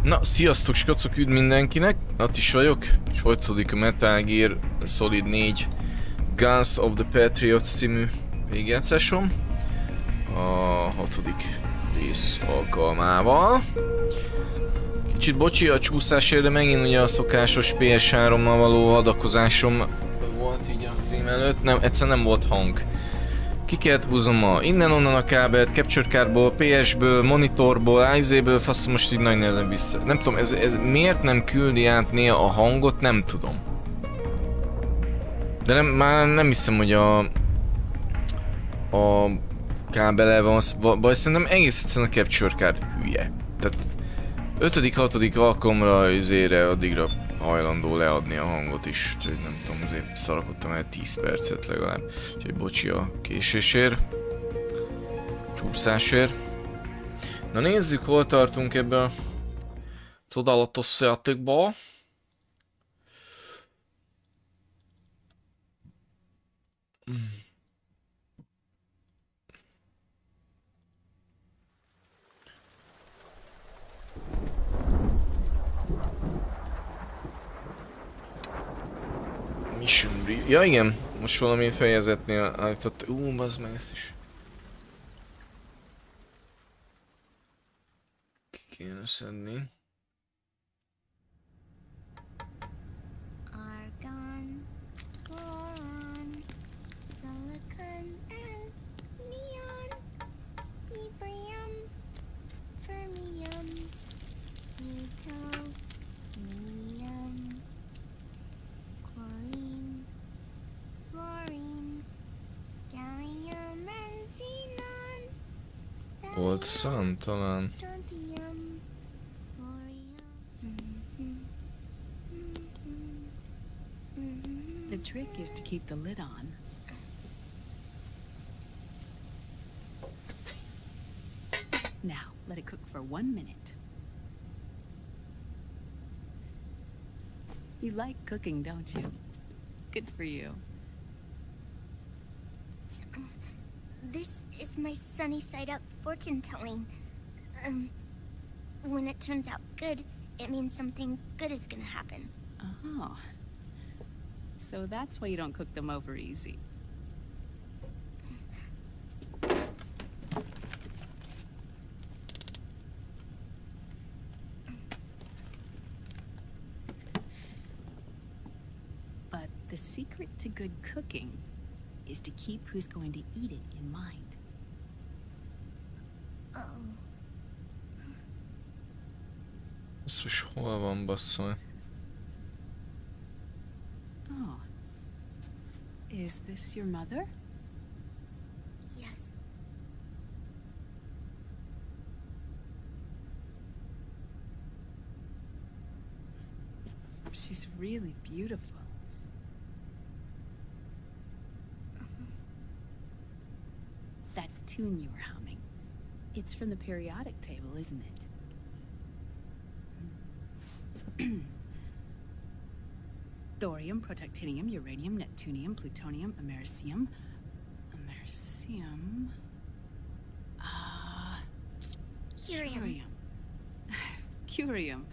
Na, sziasztok skacok, üdv mindenkinek! Ott is vagyok, és folytatódik a Metal Gear Solid 4 Guns of the Patriots című végigjátszásom. A 6. rész alkalmával. Kicsit bocsi a csúszásért, de megint ugye a szokásos PS3-mal való adakozásom volt így a stream előtt. Nem, egyszerűen nem volt hang. Ki kellett húznom innen-onnan a kábelt, capture cardból, PS-ből, monitorból, IZ-ből, faszom most így nagy nehezen vissza. Nem tudom, ez miért nem küldi át néha a hangot, nem tudom. De nem, már nem hiszem, hogy a kábele van, vagy szerintem egész egyszerűen a capture card hülye. Tehát 5.-6. alkalomra azért addigra hajlandó leadni a hangot is, úgyhogy nem tudom, azért szarakodtam el 10 percet legalább. Úgyhogy bocsi a késésért, csúszásért. Na nézzük, hol tartunk ebben a csodálatos játékban. Ja igen, most valami fejezetnél állított. Bazd meg ezt is. Ki kéne szedni. Old Sun talán. The trick is to keep the lid on. Now, let it cook for 1 minute. You like cooking, don't you? Good for you. This is my sunny side up fortune telling. When it turns out good, it means something good is gonna happen. Oh. So that's why you don't cook them over easy. But the secret to good cooking is to keep who's going to eat it in mind. Oh. Ez is hol van, basszol? Oh. Is this your mother? Yes. She's really beautiful. That tune you were humming, it's from the periodic table, isn't it? Thorium, protactinium, uranium, neptunium, plutonium, americium. Curium. Curium.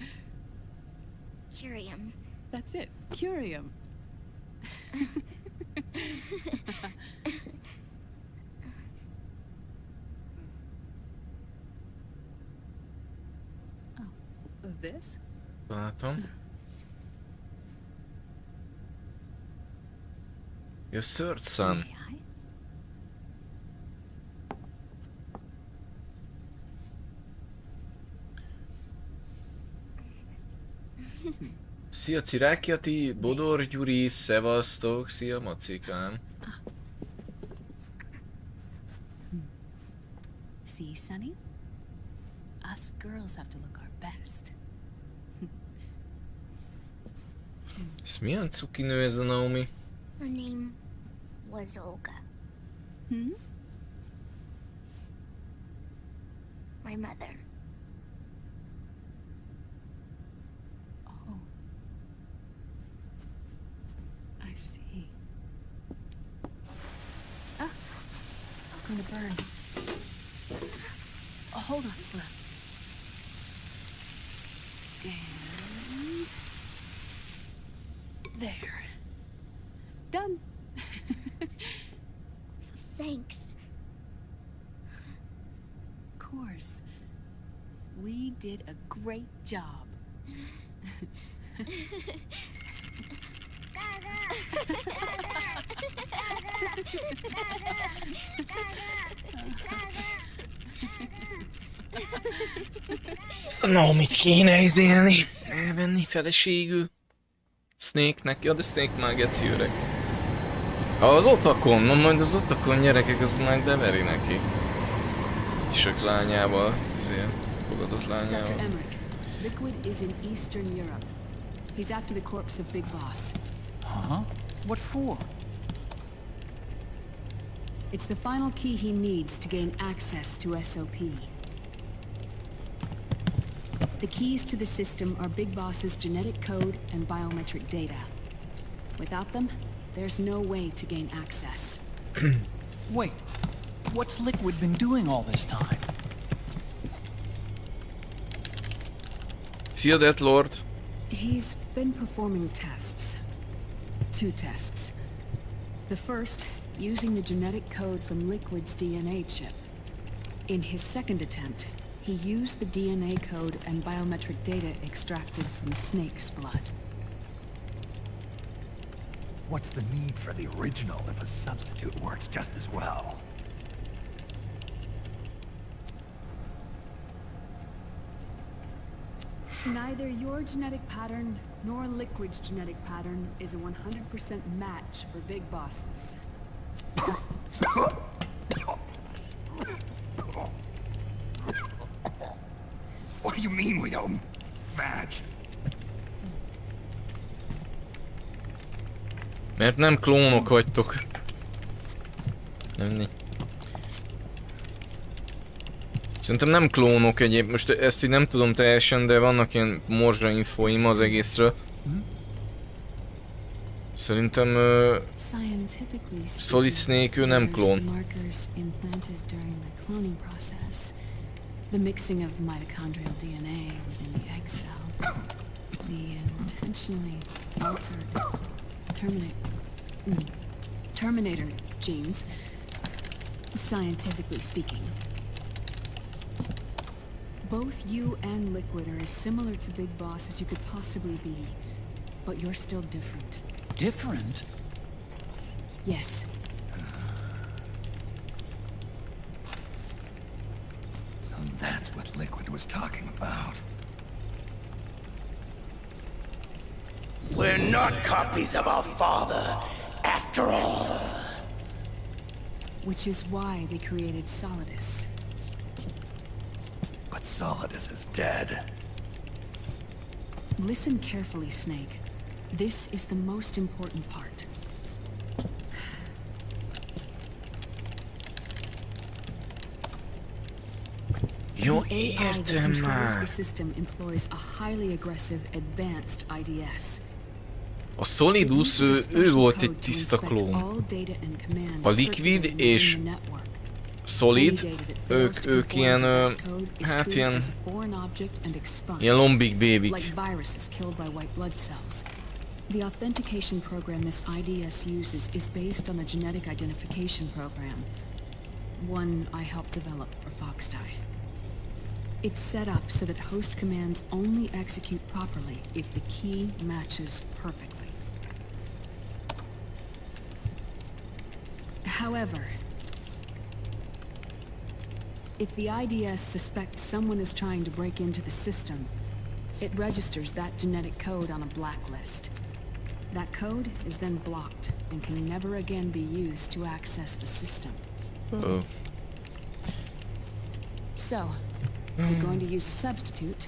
Curium. That's it, curium. Oh, this? Látom. Your third son. May I? Szia Cirákiati, Bodor Gyuri, szevasztok, szia Macikám. See, Sonny? Us girls have to look our best. Ez milyen cuki nő ez a Naomi? Her name was Olga. Hmm? My mother. Oh. I see. Ah! It's going to burn. Oh, hold on, hold on. And... there. Done. Thanks. Of course. We did a great job. Ezt a Naomit kéne izélni, elvenni feleségül. Snake-nek, ja de Snake már geci öreg. Az otakon, na majd az otakon gyerekek, az majd beveri neki. Sok lányával, ezért fogadott Dr. lányával. Emmerich, Liquid is in Eastern Europe. He's after the corpse of Big Boss. Huh? What for? It's the final key he needs to gain access to SOP. The keys to the system are Big Boss's genetic code and biometric data. Without them, there's no way to gain access. Wait, what's Liquid been doing all this time? Szia Deathlord! He's been performing tests. 2 tests. The first, using the genetic code from Liquid's DNA chip. In his second attempt, he used the DNA code and biometric data extracted from Snake's blood. What's the need for the original if a substitute works just as well? Neither your genetic pattern nor Liquid's genetic pattern is a 100% match for Big Bosses. What do you mean we don't match? Mert nem klónok vagytok. Nem. Szerintem nem klónok egyéb. Most ezt így nem tudom teljesen, de vannak ilyen morzsa infóim az egészről. Szerintem Solid Snake ő nem klón. The mixing of mitochondrial DNA within the egg cell. The intentionally altered Terminator genes, scientifically speaking. Both you and Liquid are as similar to Big Boss as you could possibly be, but you're still different. Different? Yes. So that's what Liquid was talking about. We're not copies of our father, after all. Which is why they created Solidus. But Solidus is dead. Listen carefully, Snake. This is the most important part. Jó, The AI that értem controls már. the system employs a highly aggressive advanced IDS. A Solidus, ő volt egy tiszta klón. A Liquid és Solid, ők ilyen, hát ilyen lombik bébik. The authentication program this IDS uses is based on a genetic identification program, one I helped develop for Foxdie. It's set up so that host commands only execute properly if the key matches perfectly. However, if the IDS suspects someone is trying to break into the system, It registers that genetic code on a blacklist. That code is then blocked and can never again be used to access the system. Oh. So, if you're going to use a substitute,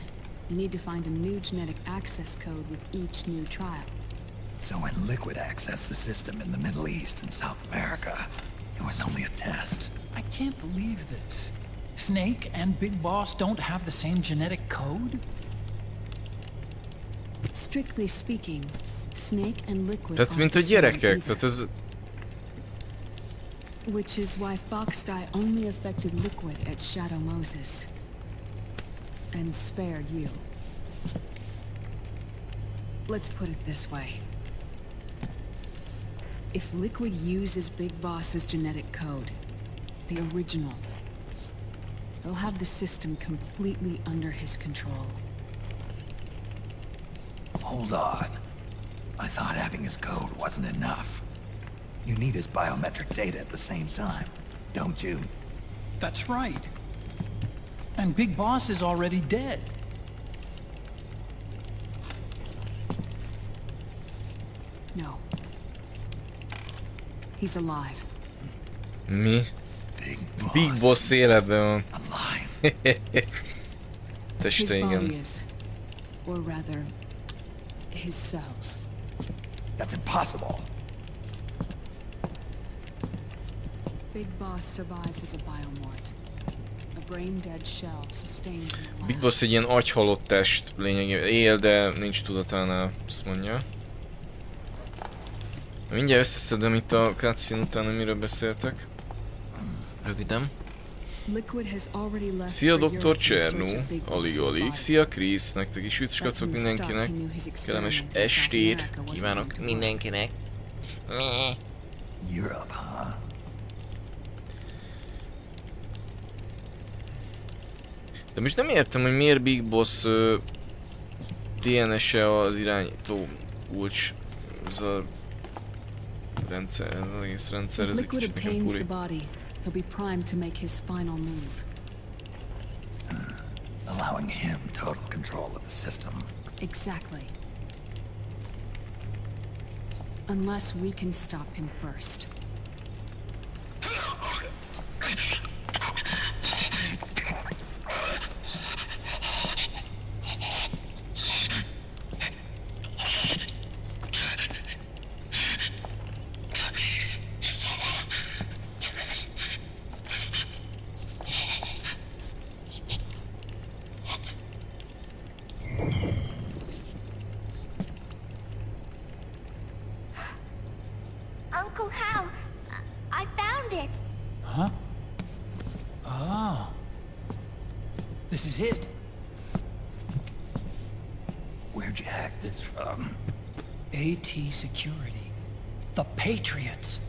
you need to find a new genetic access code with each new trial. So when Liquid accessed the system in the Middle East and South America, it was only a test. I can't believe this. Snake and Big Boss don't have the same genetic code? Strictly speaking, Snake and Liquid Tehát aren't mint a the same gyerekek, either. tehát ez... Which is why Foxdie only affected Liquid at Shadow Moses. And spared you. Let's put it this way. If Liquid uses Big Boss's genetic code, the original, he'll have the system completely under his control. Hold on. I thought having his code wasn't enough. You need his biometric data at the same time, don't you? That's right. And Big Boss is already dead. No. He's alive. Mi? Big Boss. Big Boss életben van. Alive. His Teste, igen. body is. Or rather, his cells. That's impossible. Big Boss survives as a biomort. A brain-dead shell sustained in the lab. Big Boss egy ilyen agyhalott test lényegében. Él, de nincs tudatánál, azt mondja. Mindjárt összeszedem itt a cutscene után, hogy miről beszéltek. Röviden. Liquid has already left Szia for Dr. Europe in Csernu, search of Big alig Boss's alig. body. Szia Krisz, nektek is Back üdvkacok from the start, mindenkinek. he knew his Kellemes experiment in South estét America wasn't kívánok going to work. mindenkinek. Europe, huh? De most nem értem, hogy miért Big Boss DNS-e az irányító kulcs. Ez a rendszer, ez az egész rendszer, If ez egy Liquid kicsit nekem obtains the furi. body, he'll be primed to make his final move. Allowing him total control of the system. Exactly. Unless we can stop him first. Uncle Hal, I found it. Huh? Ah. This is it. Where'd you hack this from? AT Security. The Patriots.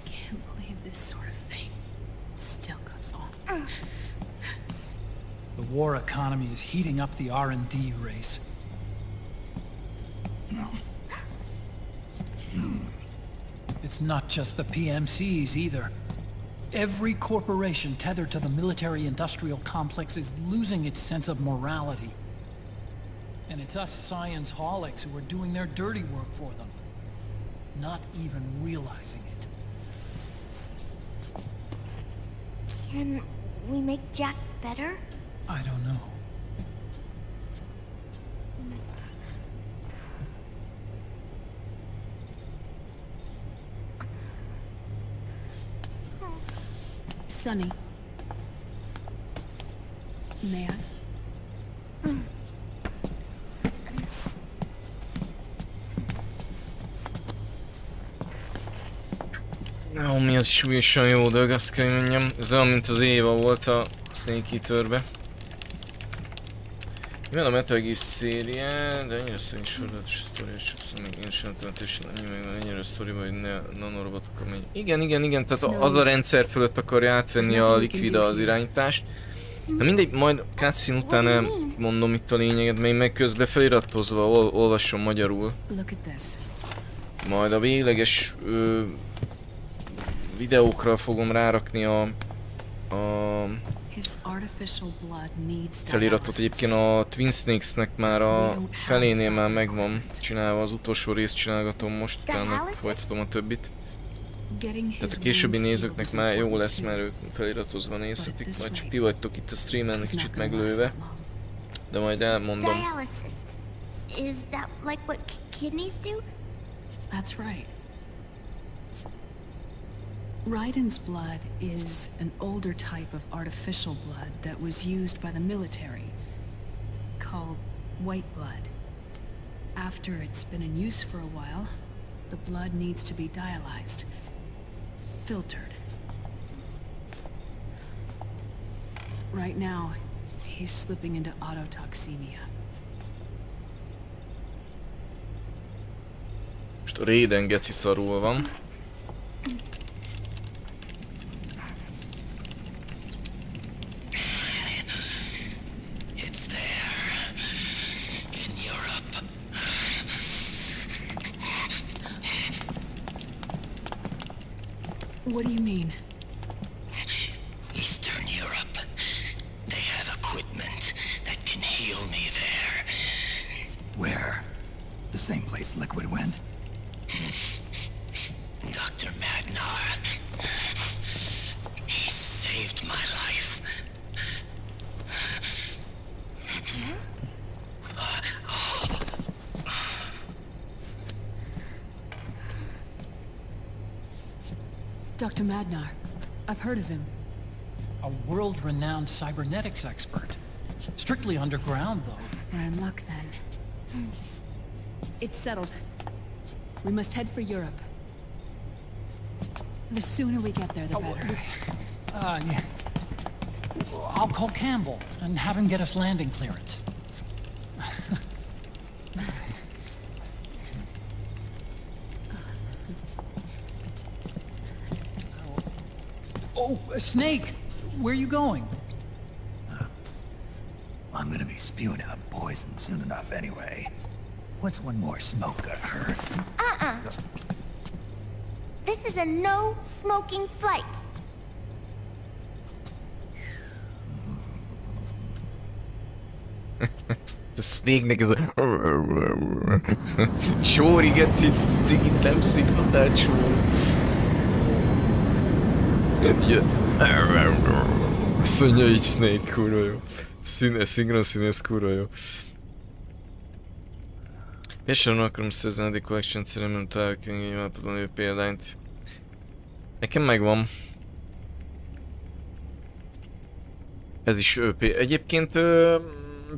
Can't believe this sort of thing still goes on. The war economy is heating up the R&D race. It's not just the PMCs either. Every corporation tethered to the military-industrial complex is losing its sense of morality. And it's us science-holics who are doing their dirty work for them, not even realizing it. Can we make Jack better? I don't know. Sonny. May I? Naomi az súlyosan jó dolog, azt kell hogy mondjam. Ez olyan, mint az Éva volt a Snake Eaterbe. Mivel a Metal Gear széria, de ennyire szerint sorozatos sztoria, sokszor még én sem teljesen annyi meg ennyire a sztoriba, hogy ne nanorobotokkal megy. Igen, tehát az a rendszer fölött akarja átvenni a Liquida az irányítást. Na mindegy, majd cutscene után mondom itt a lényeget, még meg közben feliratozva olvasom magyarul. Look at this. Majd a végleges videókra fogom rárakni a His artificial blood needs Feliratot egyébként a Twin Snakes-nek már a felénél már megvan csinálva, az utolsó részt csinálgatom most, utána folytatom a többit. Tehát a későbbi nézőknek már jó lesz, mert ők feliratozva nézhetik, majd csak ti vagytok itt a streamen kicsit meglőve. De majd elmondom. Dialysis. Is that like what kidneys do? That's right. Raiden's blood is an older type of artificial blood that was used by the military, called white blood. After it's been in use for a while, the blood needs to be dialyzed, filtered. Right now, he's slipping into autotoxemia. Most a Raiden geci szarul van. What do you mean? Eastern Europe. They have equipment that can heal me there. Where? The same place Liquid went? Dr. Magnar. He saved my life. Dr. Magnar. I've heard of him. A world-renowned cybernetics expert. Strictly underground, though. We're in luck then. It's settled. We must head for Europe. The sooner we get there, the better. Yeah. I'll call Campbell and have him get us landing clearance. Oh, Snake! Where are you going? I'm gonna be spewing out poison soon enough anyway. What's one more smoke gonna hurt? This is a no smoking flight. A Snake-nek ez a... Csóri geci cigit nem szívhatál csóri. Azt mondja így Snake, kurva jó. Szinkron színész, kurva jó. Például akarom szerzni a The Collection szeremben találkozni egy állapotban lévő példányt. Nekem megvan. Ez is ÖP. Egyébként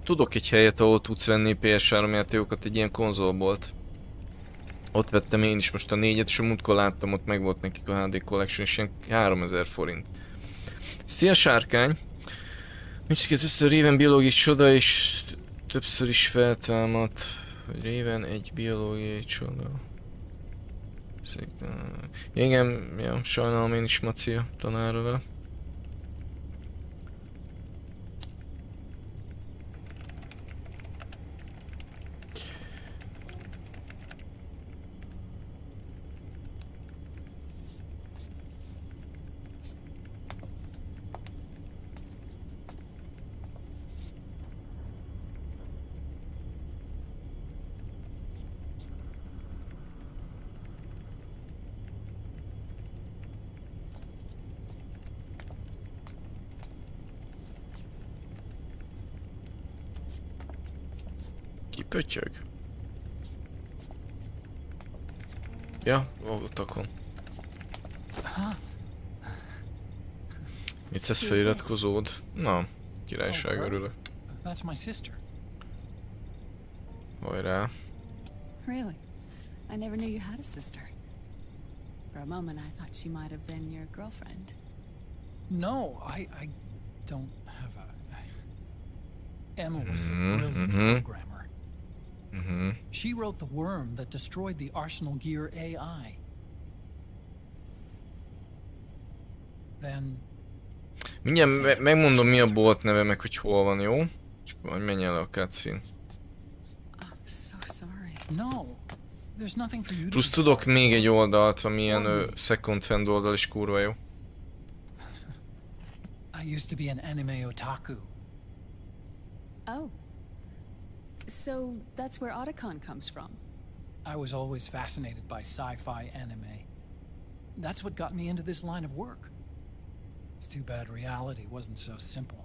tudok egy helyet, ahol tudsz venni PS3 játékokat, egy ilyen konzolbolt. Ott vettem én is most a 4-et, és a múltkor láttam, ott meg volt nekik a HD Collection, és ilyen 3000 forint. Szia sárkány! Mindjárt össze Raven biológiai csoda, és többször is feltámadt, hogy Raven egy biológiai csoda. Igen, ja, sajnálom én is Maci a tanárral. Pötyög. Ja, utakon. Mit szesz feliratkozód? Na, királyság, örülök. That's my sister. Hajrá. Really? I never knew you had a sister. For a moment I thought she might have been your girlfriend. No, I don't have a... Emma was a brilliant programmer. She wrote the worm that destroyed the Arsenal Gear AI. Then... Mindjárt megmondom mi a bolt neve, meg hogy hol van, jó? Csak majd menjen le a cutscene. I'm so sorry. No, there's nothing for you to Plusz be tudok sorry még egy for. oldalt, amilyen second hand oldal is kurva jó. I used to be an anime otaku. Oh. So that's where Otacon comes from. I was always fascinated by sci-fi anime. That's what got me into this line of work. It's too bad reality wasn't so simple.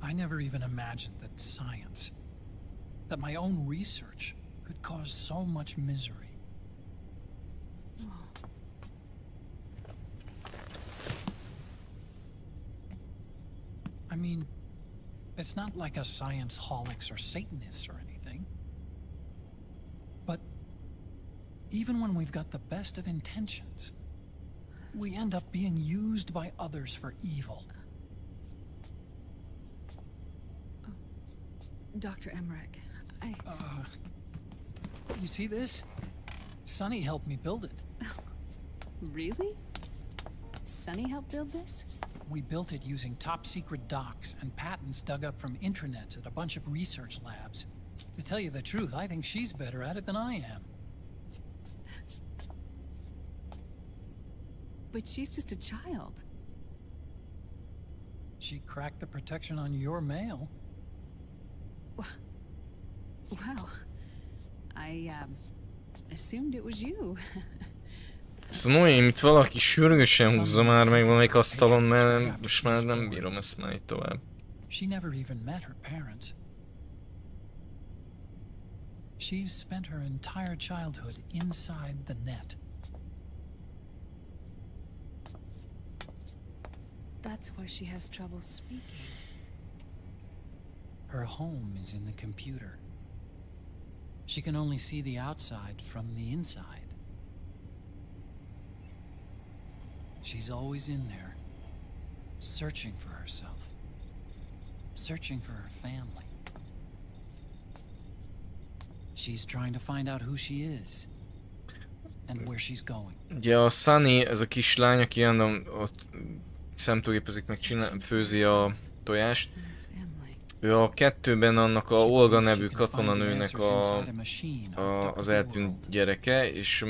I never even imagined that science, that my own research, could cause so much misery. I mean, it's not like us science holics or Satanists or anything. But even when we've got the best of intentions, we end up being used by others for evil. Dr. Emmerich, You see this? Sonny helped me build it. Really? Sonny helped build this? We built it using top-secret docs and patents dug up from intranets at a bunch of research labs. To tell you the truth, I think she's better at it than I am. But she's just a child. She cracked the protection on your mail. Wow. I assumed it was you. Ezt a Noémit valaki sürgősen húzza már meg valamelyik asztalon, mert most már nem bírom ezt már itt tovább. She never even met her parents. She's spent her entire childhood inside the net. That's why she has trouble speaking. Her home is in the computer. She can only see the outside from the inside. She's always in there, searching for herself, searching for her family. She's trying to find out who she is, and where she's going. Ugye a Sunny, ez a kislány, aki ott szemtőgépezik meg, főzi a tojást. Ő a kettőben annak a Olga nevű katonanőnek az eltűnt gyereke, és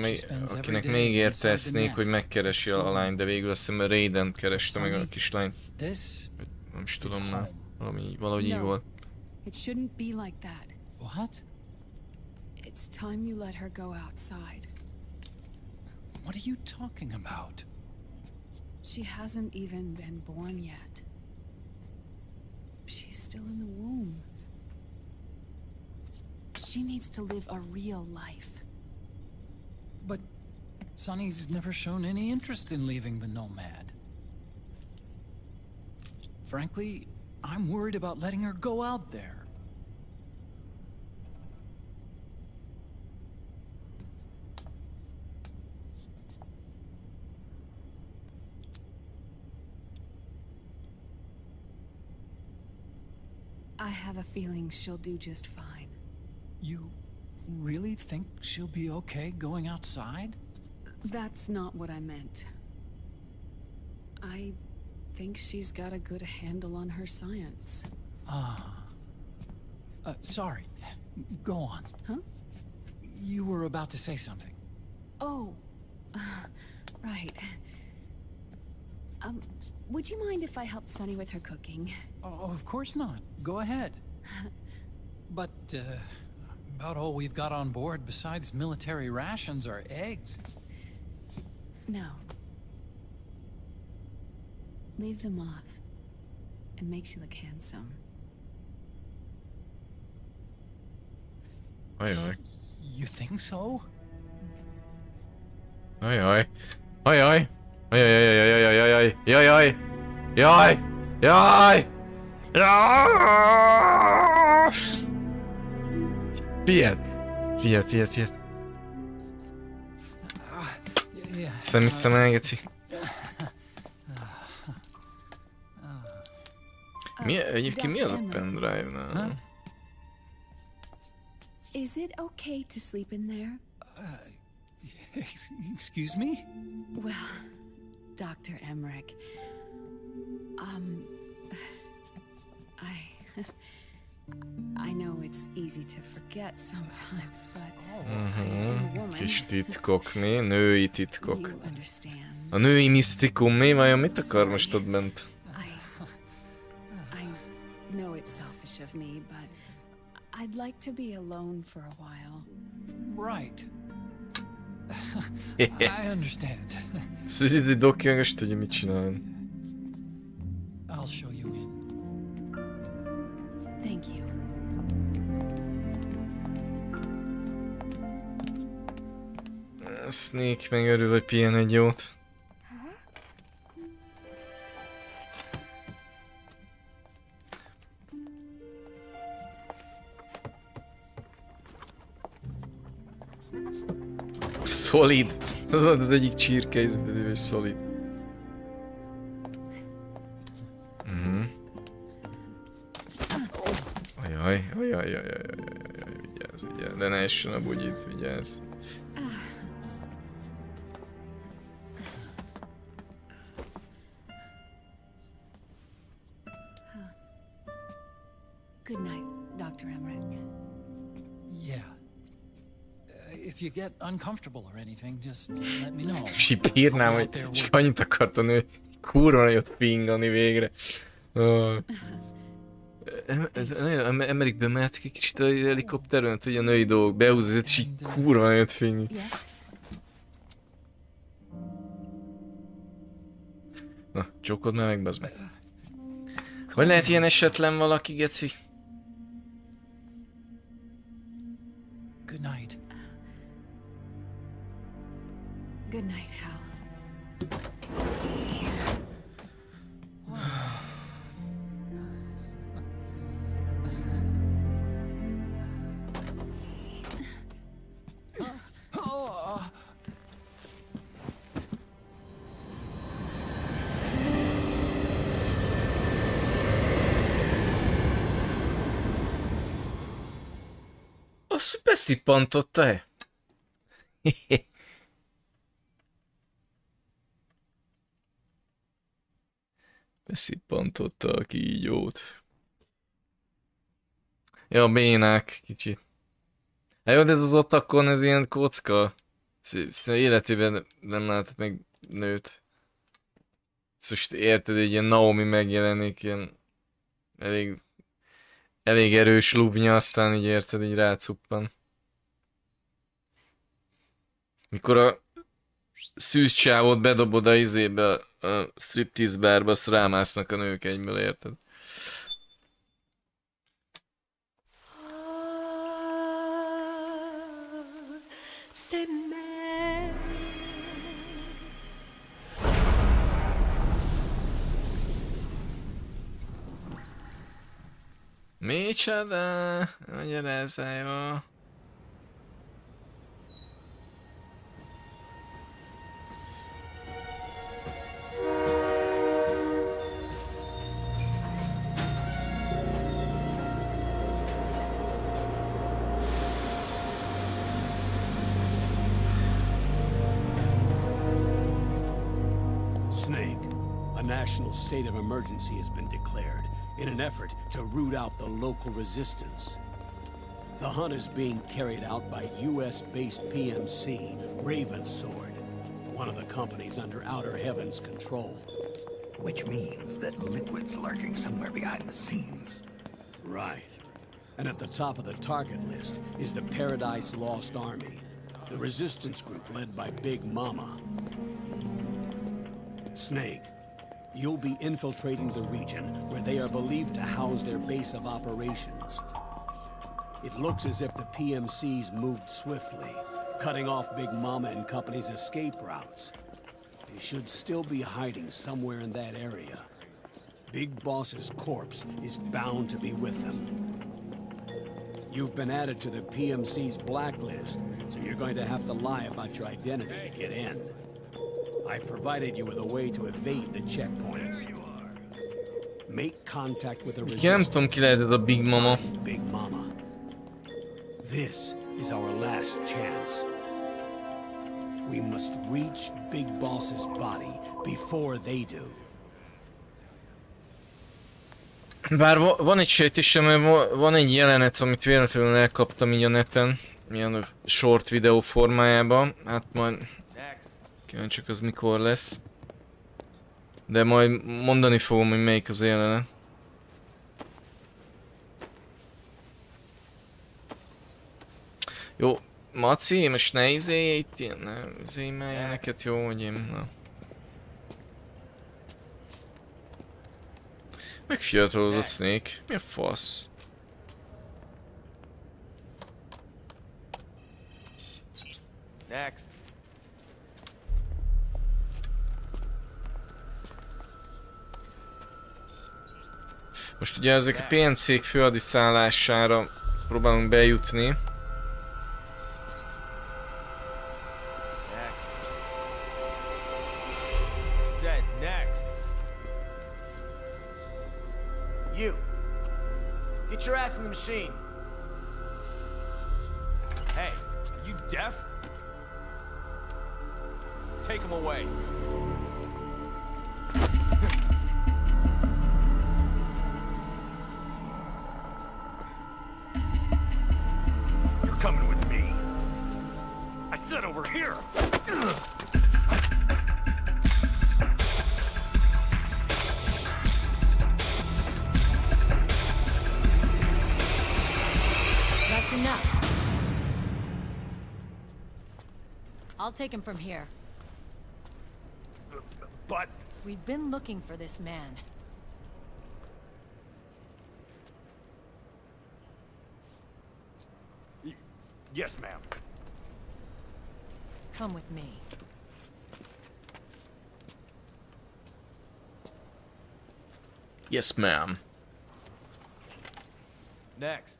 akinek még érteznék, hogy megkeresi a lányt, de végül azt hiszem Raiden kereste meg a kislányt. Nem is tudom már, valahogy így volt. It shouldn't be like that. What? It's time you let her go outside. What are you talking about? She hasn't even been born yet. She's still in the womb. She needs to live a real life. But Sonny's never shown any interest in leaving the Nomad. Frankly, I'm worried about letting her go out there. I have a feeling she'll do just fine. You really think she'll be okay going outside? That's not what I meant. I think she's got a good handle on her science. Sorry. Go on. Huh? You were about to say something. Oh, right. Would you mind if I helped Sunny with her cooking? Oh, of course not. Go ahead. But, about all we've got on board besides military rations are eggs. No. Leave them off. It makes you look handsome. Ajaj. You think so? Ajaj. Ajaj. Ajaj. Jaj. Jaj. Jaj. Figyeld. Hiszem elgeci. Egyébként mi az a pendrive-nál? Is it okay to sleep in there? Excuse me? Well, Dr. Emmerich, I know it's easy to forget sometimes, but I am a woman. Kis titkok, mi? Női titkok. You understand. A női misztikum, mi? Vajon mit akar most ott bent? I know it's selfish of me, but I'd like to be alone for a while. Right. I understand. Szüzi doki, meg azt tudja mit csinálni. I'll show you in. Thank you. Snake meg örül, hogy pihen egy jót. Solid. Az volt az egyik csirkeizbeli, hogy solid. Ajaj, vigyázz, de ne essen a bugyit, vigyázz. Good night, Dr. Emmerich. Yeah. If you get uncomfortable or anything, just let me know. Sipírnám, hogy csak annyit akart a nő, kurva nagyot fingani végre. Amerikben mehetünk egy kicsit a helikopteren, hogy a női dolgok behúzni, és így kurva nagyot fingi. Na, csókod már meg, bazd meg. Hogy lehet ilyen esetlen valaki, geci? Good night. Good night, Hal. Azt beszippantotta-e? Beszippantotta a kígyót. Ja, bénák kicsit. Hát jó, de ez az otakon, ez ilyen kocka. Életében nem látott meg nőt. Most érted, egy ilyen Naomi megjelenik, ilyen elég erős lubnya, aztán így érted, így rácuppan. Mikor a szűz csávot bedobod a izébe, a striptease bárba, azt rámásznak a nők egyből, érted? Micsoda? Magyarázzál, jó? Snake, a national state of emergency has been declared in an effort to root out the local resistance. The hunt is being carried out by US-based PMC, Ravensword, one of the companies under Outer Heaven's control. Which means that Liquid's lurking somewhere behind the scenes. Right. And at the top of the target list is the Paradise Lost Army, the resistance group led by Big Mama. Snake, you'll be infiltrating the region where they are believed to house their base of operations. It looks as if the PMCs moved swiftly, cutting off Big Mama and company's escape routes. They should still be hiding somewhere in that area. Big Boss's corpse is bound to be with them. You've been added to the PMC's blacklist, so you're going to have to lie about your identity to get in. I've provided you with a way to evade the checkpoints. Make contact with the resistance. Nem tudom, ki lehet ez a Big Mama. Big Mama. This is our last chance. We must reach Big Boss's body before they do. Bár van egy sejtésem, mert van egy jelenet, amit véletlenül elkaptam így a neten, ilyen short videó formájában, hát majd kíváncsiak az mikor lesz. De majd mondani fogom, hogy melyik az a jelenet. Jó, Maci, most ne izélj itt ilyen, ne izélj neked, jó, hogy én, na. Megfiatalodott Snake, mi a fasz? Next. Most ugye ezek a PMC-k főadiszállására próbálunk bejutni. Next. Said next. You. Get your ass in the machine. Hey, are you deaf? Take him away. You're coming with me. I said over here. That's enough. I'll take him from here. But We've been looking for this man. yes, ma'am. Come with me. Yes, ma'am. Next.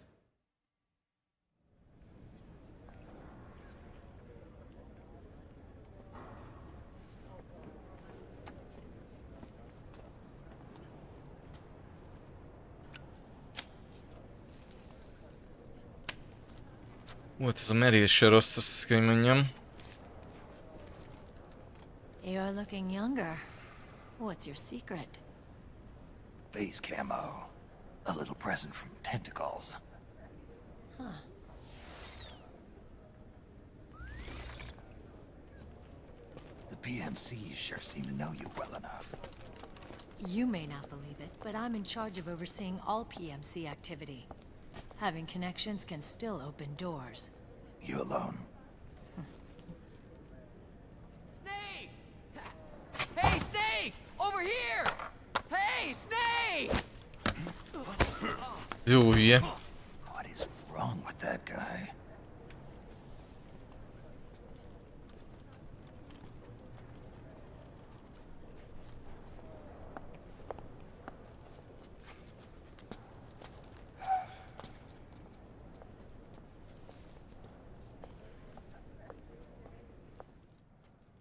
Volt ez a merése rossz, azt kell mondjam. You're looking younger. What's your secret? Base camo. A little present from tentacles. The PMCs sure seem to know you well enough. You may not believe it, but I'm in charge of overseeing all PMC activity. Having connections can still open doors. You alone? Snake! Hey, Snake! Over here! Hey, Snake! Jó hülye. What is wrong with that guy?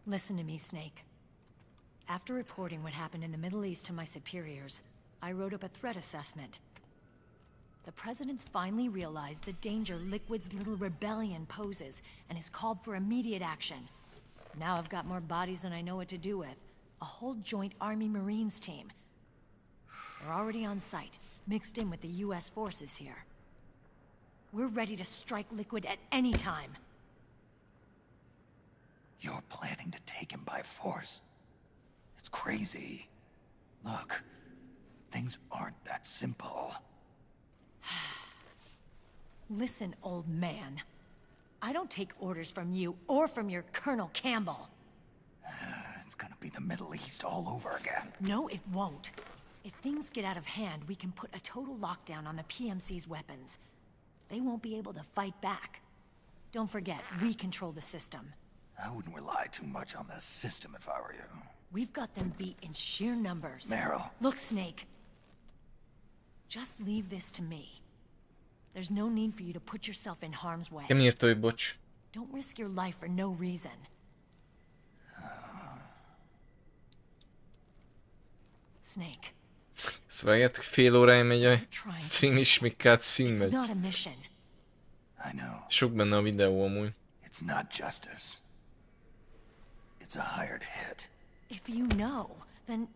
Listen to me, Snake. After reporting what happened in the Middle East to my superiors, I wrote up a threat assessment. The President's finally realized the danger Liquid's little rebellion poses and has called for immediate action. Now I've got more bodies than I know what to do with. A whole joint Army-Marines team. They're already on site, mixed in with the US forces here. We're ready to strike Liquid at any time. You're planning to take him by force? It's crazy. Look, things aren't that simple. Listen, old man. I don't take orders from you or from your Colonel Campbell. It's gonna be the Middle East all over again. No, it won't. If things get out of hand, we can put a total lockdown on the PMC's weapons. They won't be able to fight back. Don't forget, we control the system. I wouldn't rely too much on the system if I were you. We've got them beat in sheer numbers. Meryl. Look, Snake. Just leave this to me. There's no need for you to put yourself in harm's way. Nem írta, hogy bocs. Don't risk your life for no reason. Snake. Szóval jöttük, fél órája megy a stream is, még cutscene It's megy. not a mission. I know. Sok benne a videó amúgy. It's not justice. It's a hired hit. If you know, then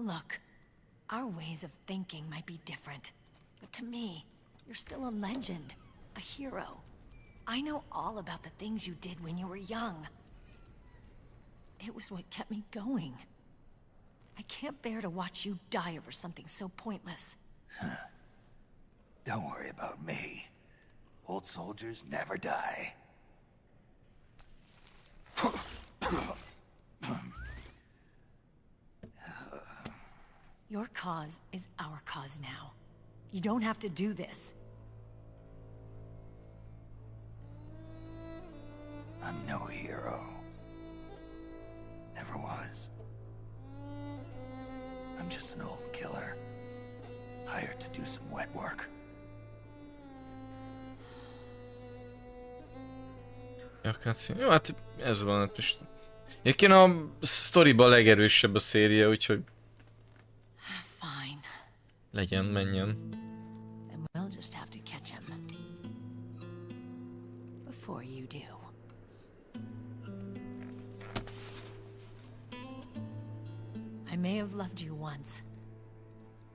Look, our ways of thinking might be different, but to me, you're still a legend, a hero. I know all about the things you did when you were young. It was what kept me going. I can't bear to watch you die over something so pointless. Don't worry about me. Old soldiers never die. Your cause is our cause now. You don't have to do this. I'm no hero. Never was. I'm just an old killer. Hired to do some wet work. Ja, cutscene. Jó, hát ez van. Hát most... Egyébként a sztoriban a legerősebb a széria, úgyhogy... Fine. Legyen, menjen. And we'll just have to catch him. Before you do. I may have loved you once.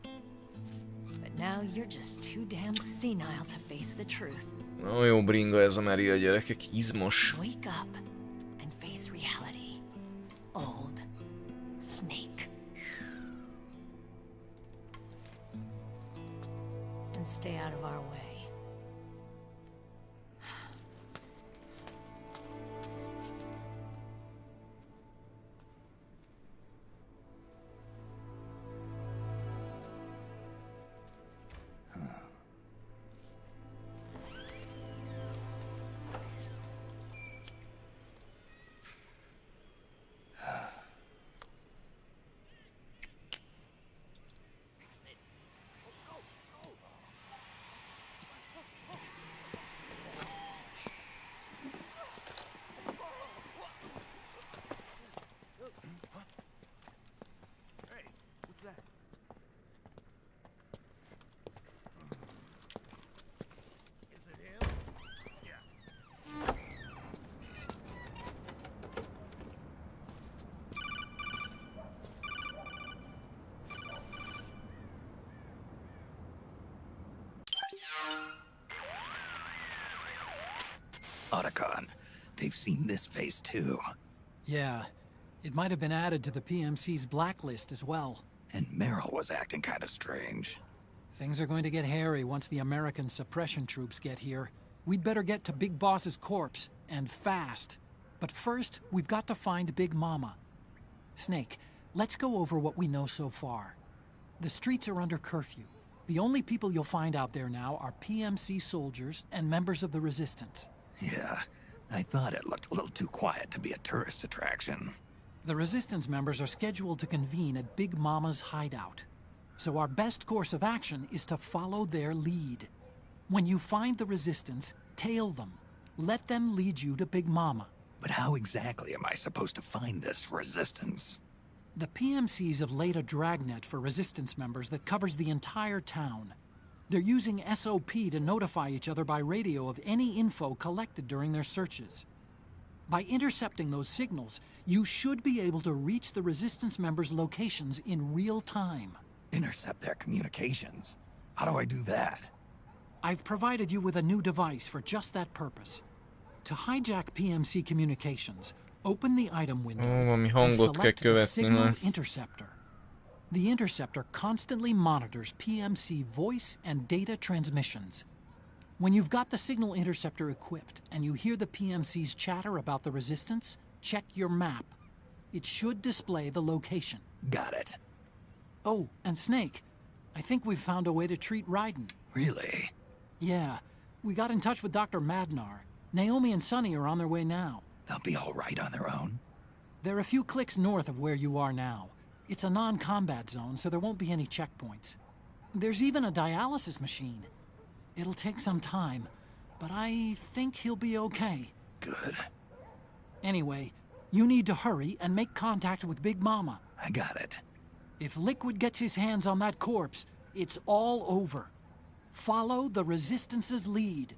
But now you're just too damn senile to face the truth. Ó, jó bringa ez a Maria, gyerekek, izmos. Wake up and face reality. Old Snake. And stay out of our way. Otacon, they've seen this face too. Yeah, it might have been added to the PMC's blacklist as well. And Meryl was acting kind of strange. Things are going to get hairy once the American suppression troops get here. We'd better get to Big Boss's corpse, and fast. But first, we've got to find Big Mama. Snake, let's go over what we know so far. The streets are under curfew. The only people you'll find out there now are PMC soldiers and members of the Resistance. Yeah, I thought it looked a little too quiet to be a tourist attraction. The Resistance members are scheduled to convene at Big Mama's hideout. So our best course of action is to follow their lead. When you find the Resistance, tail them. Let them lead you to Big Mama. But how exactly am I supposed to find this Resistance? The PMCs have laid a dragnet for Resistance members that covers the entire town. They're using SOP to notify each other by radio of any info collected during their searches. By intercepting those signals, you should be able to reach the Resistance members' locations in real time. Intercept their communications? How do I do that? I've provided you with a new device for just that purpose. To hijack PMC communications, open the item window Valami and hangot kell select the követni, signal mert... interceptor. The interceptor constantly monitors PMC voice and data transmissions. When you've got the signal interceptor equipped and you hear the PMC's chatter about the Resistance, check your map. It should display the location. Got it. Oh, and Snake, I think we've found a way to treat Raiden. Really? Yeah, we got in touch with Dr. Madnar. Naomi and Sonny are on their way now. They'll be all right on their own? They're a few clicks north of where you are now. It's a non-combat zone, so there won't be any checkpoints. There's even a dialysis machine. It'll take some time, but I think he'll be okay. Good. Anyway, you need to hurry and make contact with Big Mama. I got it. If Liquid gets his hands on that corpse, it's all over. Follow the Resistance's lead.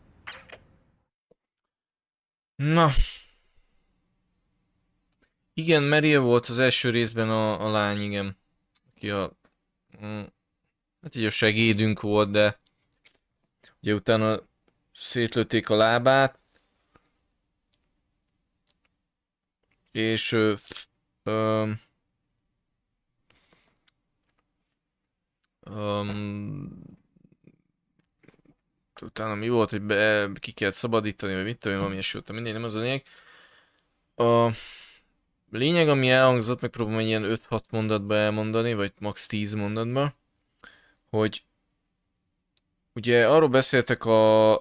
Na. Igen, Maria volt az első részben a lány, igen. Ki a... Hát így a segédünk volt, de... Ugye utána szétlőtték a lábát. És... utána mi volt, hogy ki kellett szabadítani, vagy mit tudom, valami ilyesmi, mindegy, nem az a lényeg. A lényeg, ami elhangzott, megpróbálom egy ilyen 5-6 mondatba elmondani, vagy max 10 mondatba, hogy ugye arról beszéltek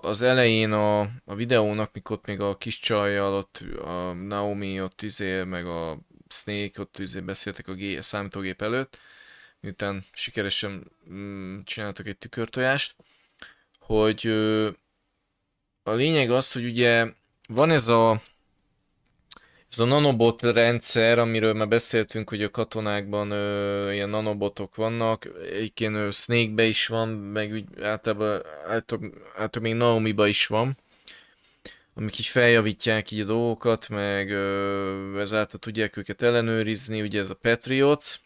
az elején a videónak, mikor ott még a kis csajjal, ott a Naomi ott meg a Snake ott beszéltek a számítógép előtt, miután sikeresen csináltak egy tükörtojást, hogy a lényeg az, hogy ugye van ez a nanobot rendszer, amiről már beszéltünk, hogy a katonákban ilyen nanobotok vannak, egyébként Snake-be is van, meg úgy általában még Naomi-ba is van, amik így feljavítják így a dolgokat, meg ezáltal tudják őket ellenőrizni, ugye ez a Patriots.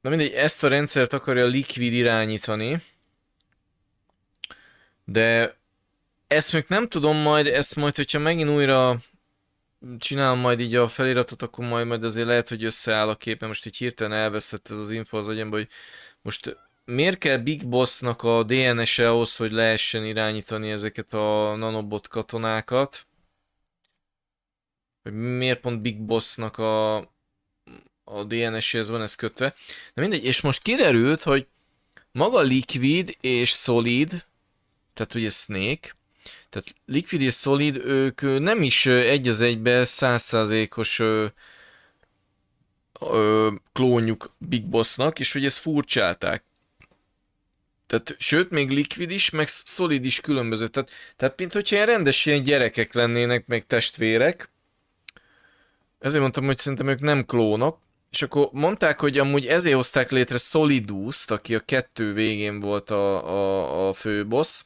Na mindegy, ezt a rendszert akarja Liquid irányítani, de ezt még nem tudom majd, hogyha megint újra csinálom majd így a feliratot, akkor majd azért lehet, hogy összeáll a képen. Most így hirtelen elveszett ez az info az agyamba, hogy most miért kell Big Bossnak a DNS-e ahhoz, hogy lehessen irányítani ezeket a nanobot katonákat? Vagy miért pont Big Bossnak a DNS-hez van ez kötve? De mindegy, és most kiderült, hogy maga Liquid és Solid, tehát ugye Snake, tehát Liquid és Solid, ők nem is egy az egybe 100%-os klónjuk Big Bossnak, és hogy ezt furcsálták. Tehát, sőt, még Liquid is, meg Solid is különböző. Tehát mint hogyha ilyen rendes ilyen gyerekek lennének, meg testvérek. Ezért mondtam, hogy szerintem ők nem klónok. És akkor mondták, hogy amúgy ezért hozták létre Solidus-t, aki a 2 végén volt a főbossz.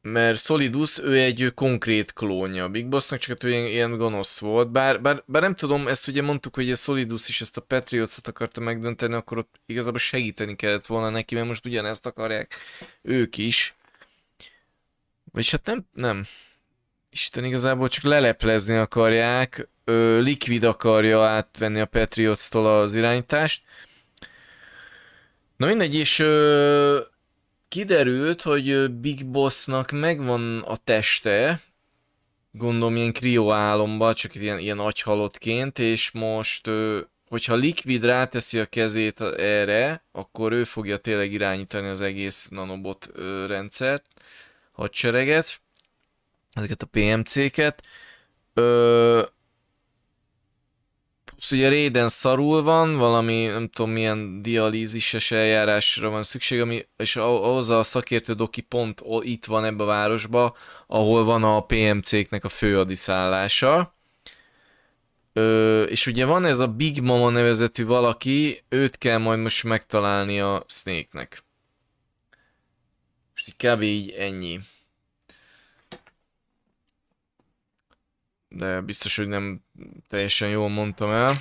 Mert Solidus, ő egy konkrét klónja a Big Bossnak, csak ő ilyen gonosz volt. Bár nem tudom, ezt ugye mondtuk, hogy a Solidus is ezt a Patriots-ot akarta megdönteni, akkor ott igazából segíteni kellett volna neki, mert most ugyanezt akarják ők is. Vagyis hát nem. Isten, igazából csak leleplezni akarják. Liquid akarja átvenni a Patriots-tól az irányítást. Na mindegy, és kiderült, hogy Big Bossnak megvan a teste, gondolom ilyen krioálomban, csak ilyen agyhalottként, és most, hogyha Liquid ráteszi a kezét erre, akkor ő fogja tényleg irányítani az egész nanobot rendszert, hadsereget, ezeket a PMC-ket. Ugye Raiden szarul van, valami nem tudom milyen dialízises eljárásra van szükség, és ahhoz a szakértő doki pont itt van ebbe a városba, ahol van a PMC-knek a főadiszállása. És ugye van ez a Big Mama nevezetű valaki, őt kell majd most megtalálni a Snake-nek. Most így kb. Így ennyi. De biztos, hogy nem teljesen jól mondtam el.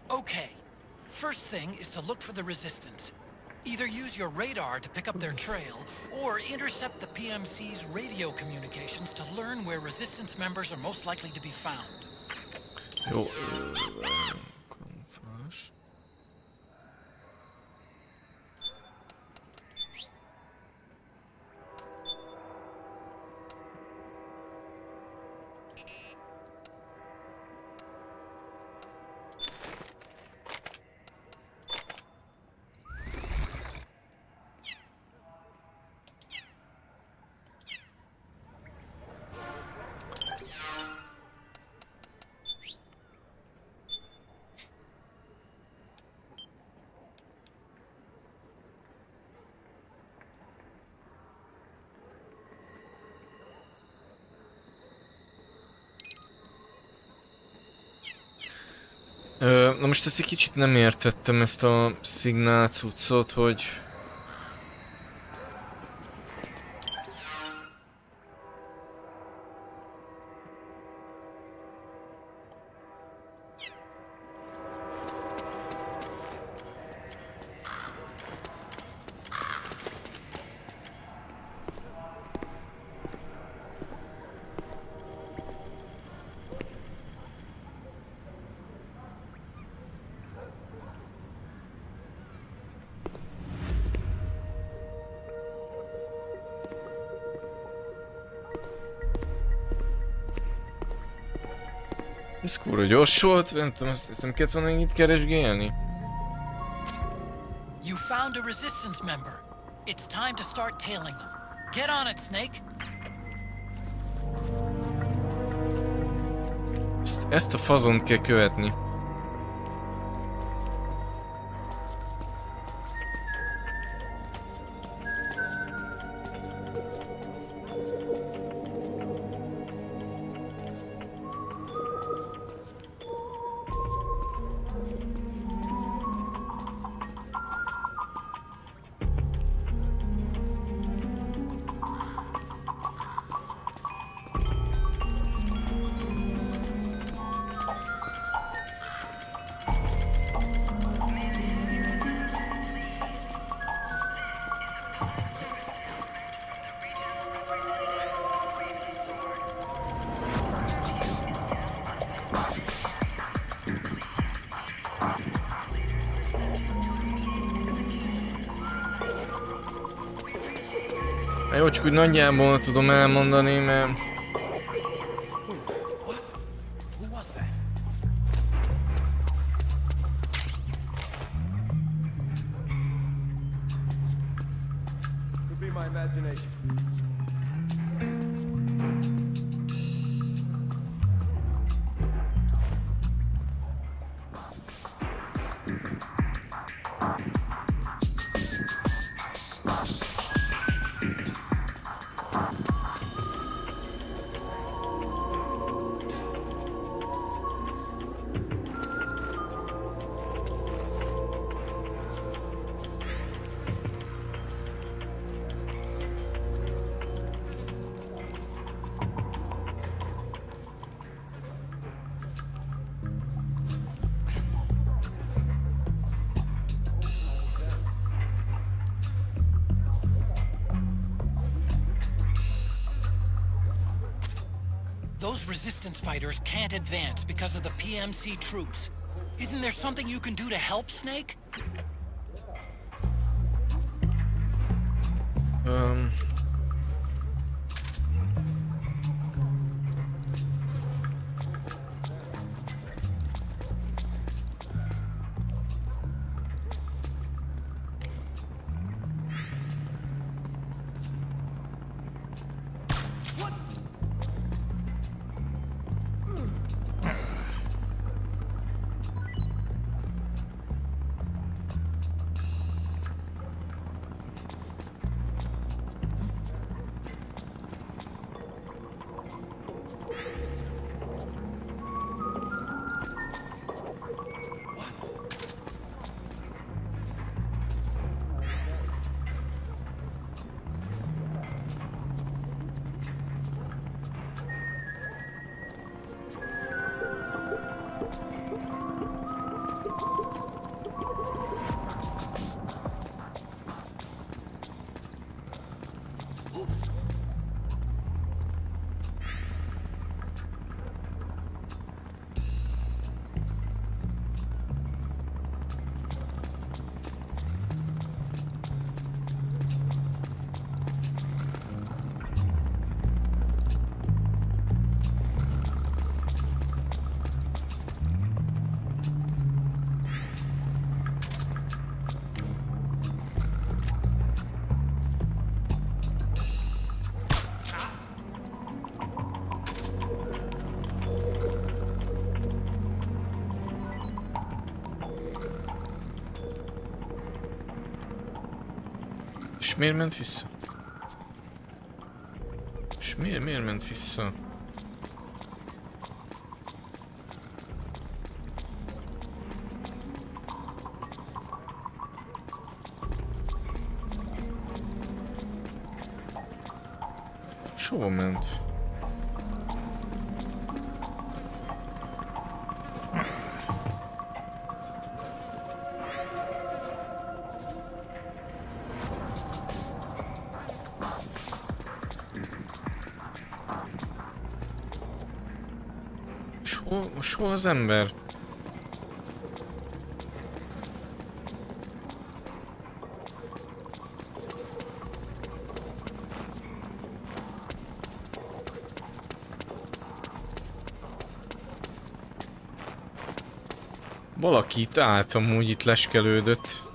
Okay. First thing is to look for the resistance. Either use your radar to pick up their trail, or intercept the PMC's radio communications to learn where resistance members are most likely to be found. Jó. Na most ezt egy kicsit nem értettem, ezt a szignál cuccot, hogy... Ez kurva gyors volt, nem tudom, ezt nem kellett volna itt keresgélni? You found a resistance member. It's time to start tailing them. Get on it, Snake. Ezt a fazont kell követni. Jó, csak úgy nagyjából tudom elmondani, mert... Those resistance fighters can't advance because of the PMC troops. Isn't there something you can do to help, Snake? És miért ment vissza? És miért ment vissza? És hova ment? És hol az ember? Valaki itt állt, amúgy itt leskelődött.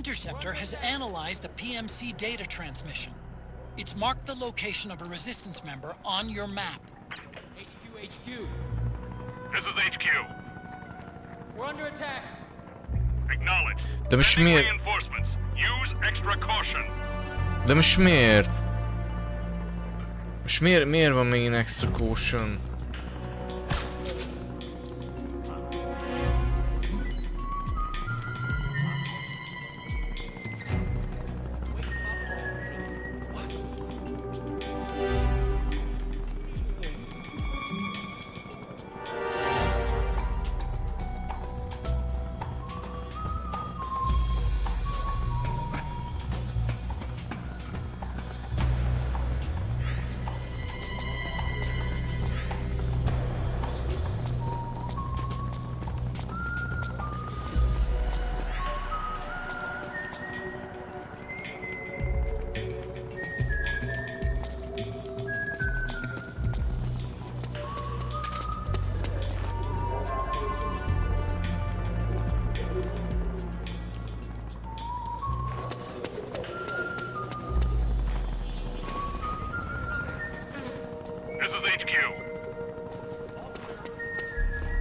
Interceptor has analyzed a PMC data transmission. It's marked the location of a resistance member on your map. HQ. This is HQ. We're under attack. Acknowledge. De most miért? Reinforcements. Use extra caution. De most miért? Most miért van még extra caution?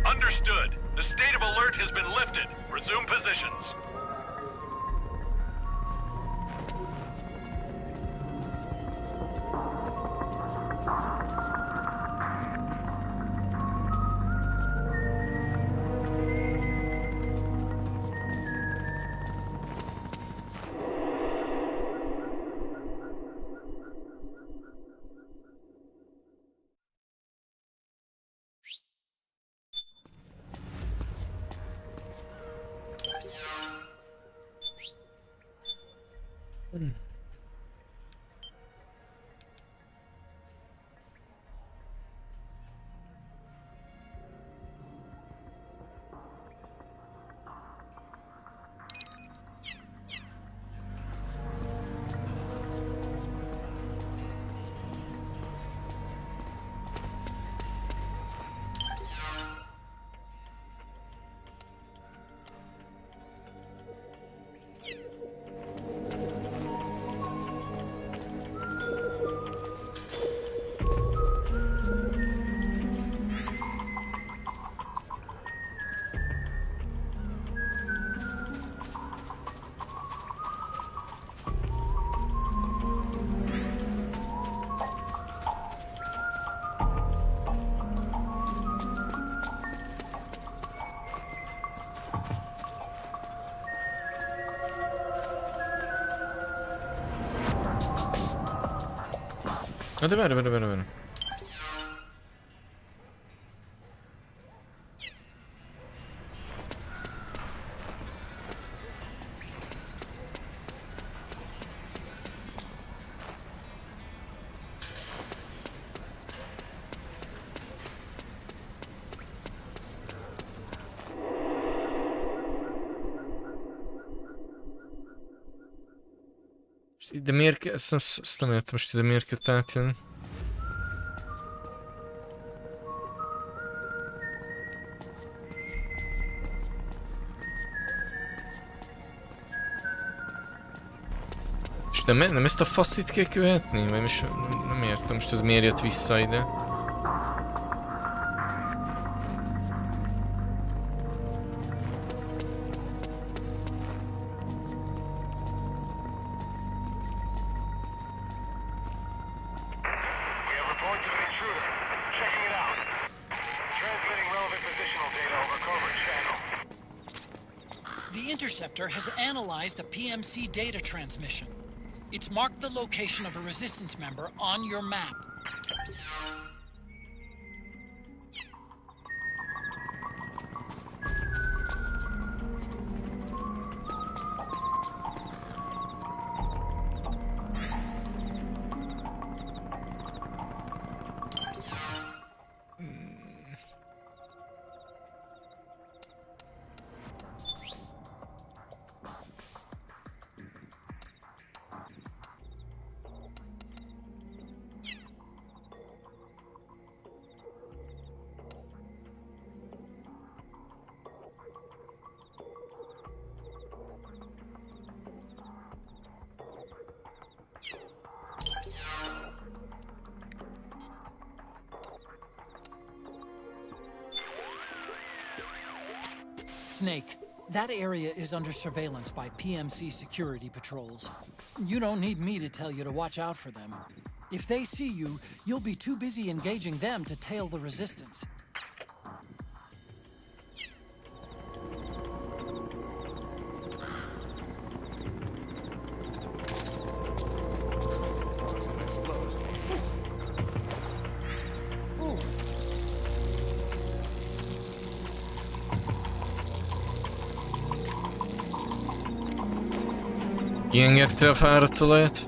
Understood. The state of alert has been lifted. Resume positions. Na de várj. De miért kell, ezt nem értem most, ide miért kell átjönni. És nem ezt a faszit kell követni? Vagy most nem értem, most ez miért jött vissza ide? The interceptor has analyzed a PMC data transmission. It's marked the location of a resistance member on your map. Snake, that area is under surveillance by PMC security patrols. You don't need me to tell you to watch out for them. If they see you, you'll be too busy engaging them to tail the resistance. Kiengedte a fáradt olajat?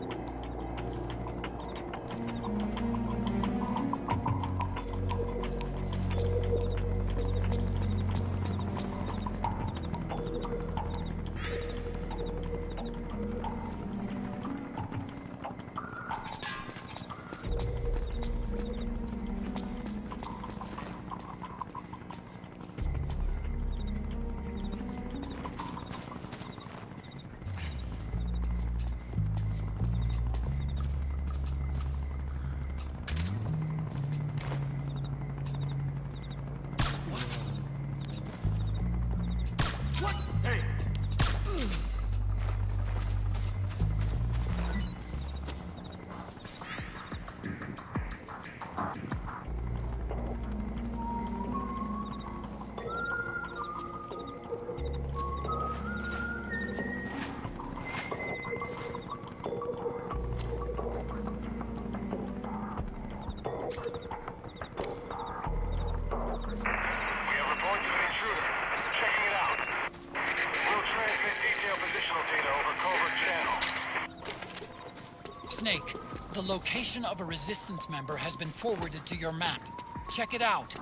Snake, the location of a resistance member has been forwarded to your map. Check it out.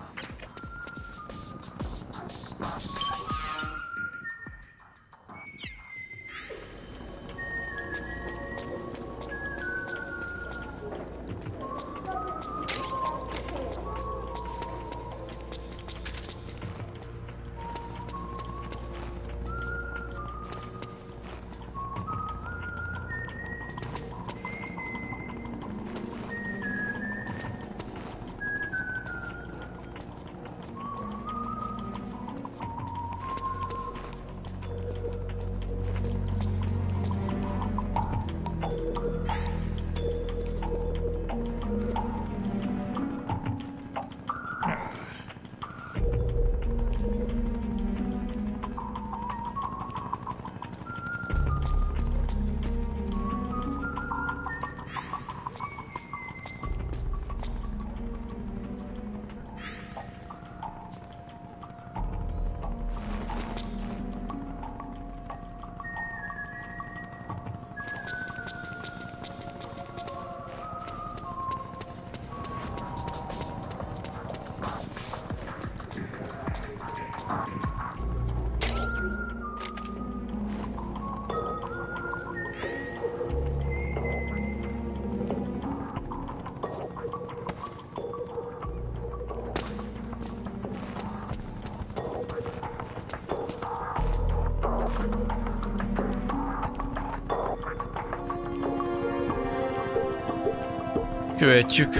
Követjük.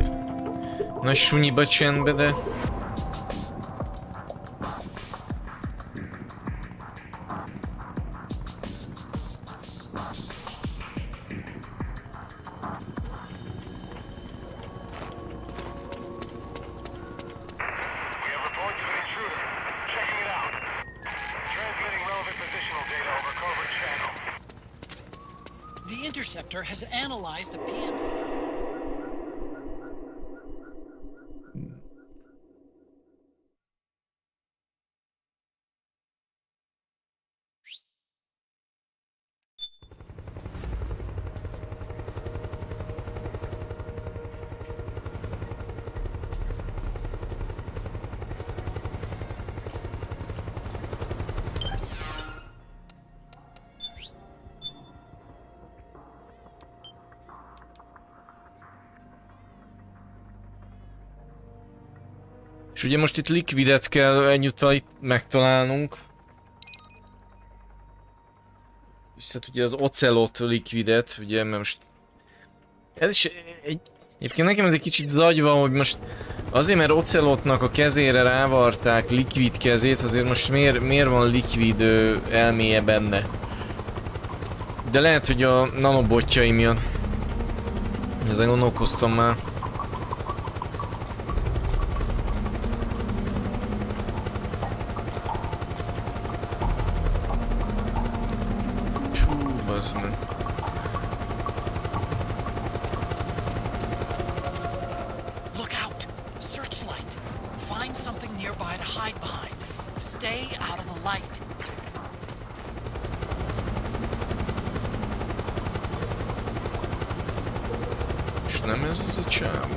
Nagy sunyiba csendbe, de... The interceptor has analyzed a PMC. És ugye most itt likvidet kell egyúttal itt megtalálnunk. És tehát ugye az ocelot likvidet, ugye, mert most... Ez is egyébként nekem ez egy kicsit zagyva, hogy most azért, mert ocelotnak a kezére rávarták likvid kezét, azért most miért van likvid elméje benne? De lehet, hogy a nanobotjai miatt. Ezen gondolkoztam már. Look out! Searchlight! Find something nearby to hide behind. Stay out of the light. És nem ez a csávó.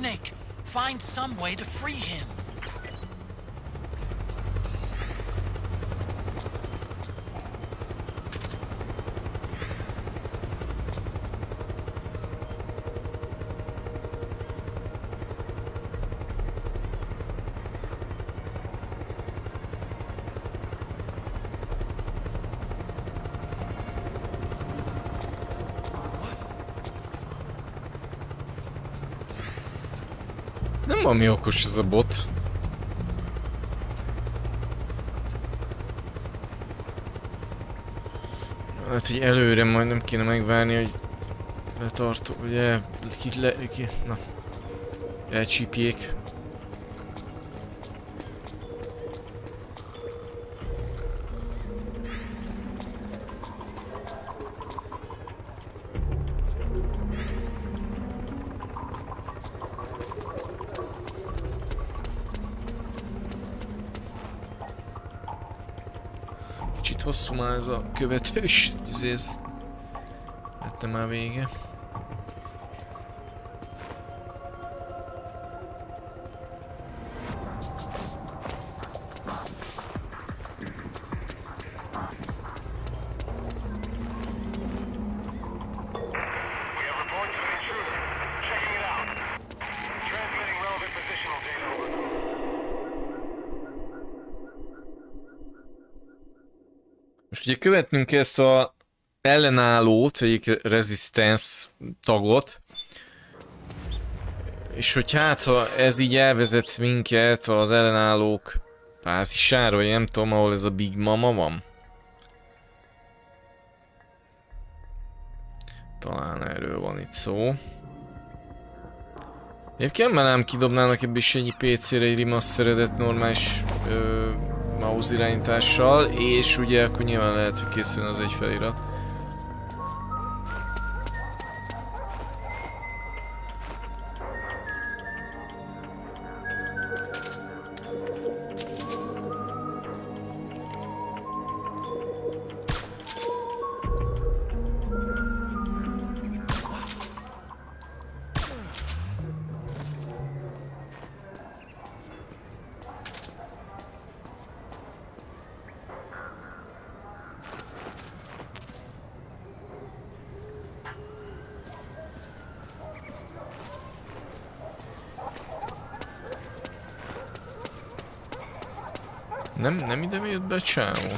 Snake, find some way to free him. Ez nem valami okos ez a bot. Lehet, hogy előre majd nem kéne megvárni, hogy letartó, ugye, na, elcsípjék. Kicsit hosszú már ez a követős, ez lett már vége. Most ugye követnünk ezt a ellenállót, egy resistance tagot, és hogy hát ha ez így elvezet minket az ellenállók pázisára, vagy nem tudom, ahol ez a Big Mama van. Talán erről van itt szó. Egyébként már nem kidobnának ebből is ennyi PC-re egy remasteredet normális mouse irányítással, és ugye akkor nyilván lehet, hogy készülne az egy felirat. Nem ide jött be a csávó?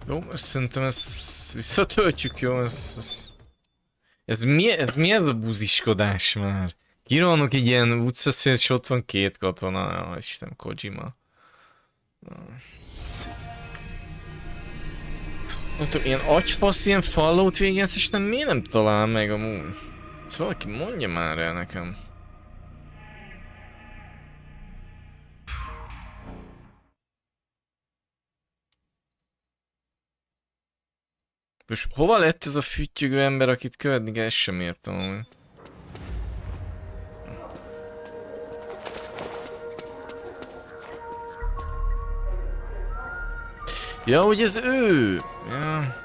Jó, szerintem ezt visszatöltjük, jó? Ez mi ez a buziskodás már? Kirohanok egy ilyen utcaszél, és ott van két katona. Isten, Kojima. Nem tudom, ilyen agyfasz, ilyen Fallout végigjátszás, nem miért nem talál meg amúgy? Szóval valaki mondja már el nekem. Most hova lett ez a füttyögő ember, akit követni kell, ezt sem értem amúgy. Ja, hogy ez ő! Ja.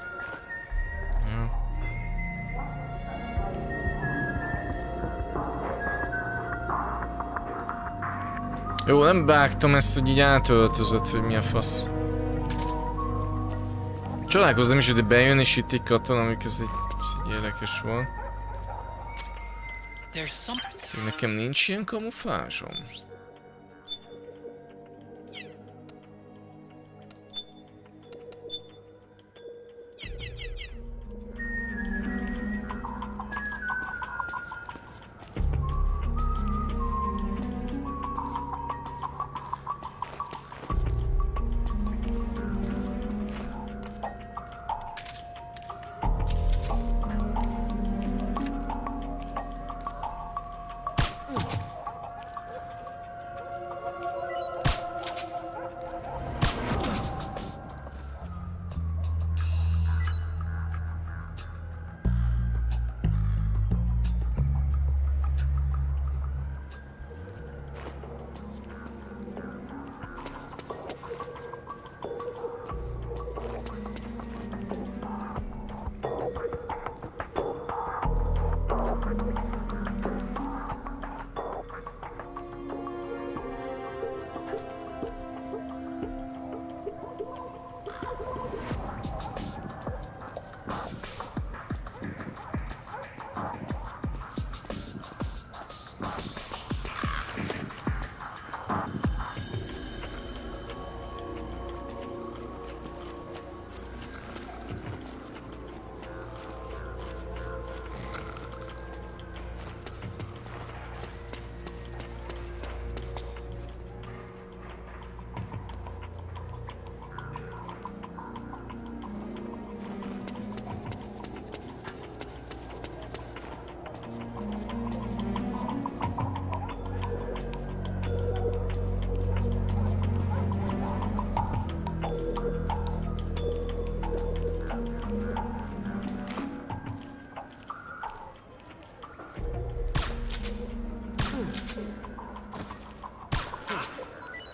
Jó, nem vágtam ezt, hogy így átöltözött, hogy mi a fasz. Csodálkozom is, hogy bejön és itt egy katona, amik ez egy érdekes volt. Nekem nincs ilyen kamuflázsom.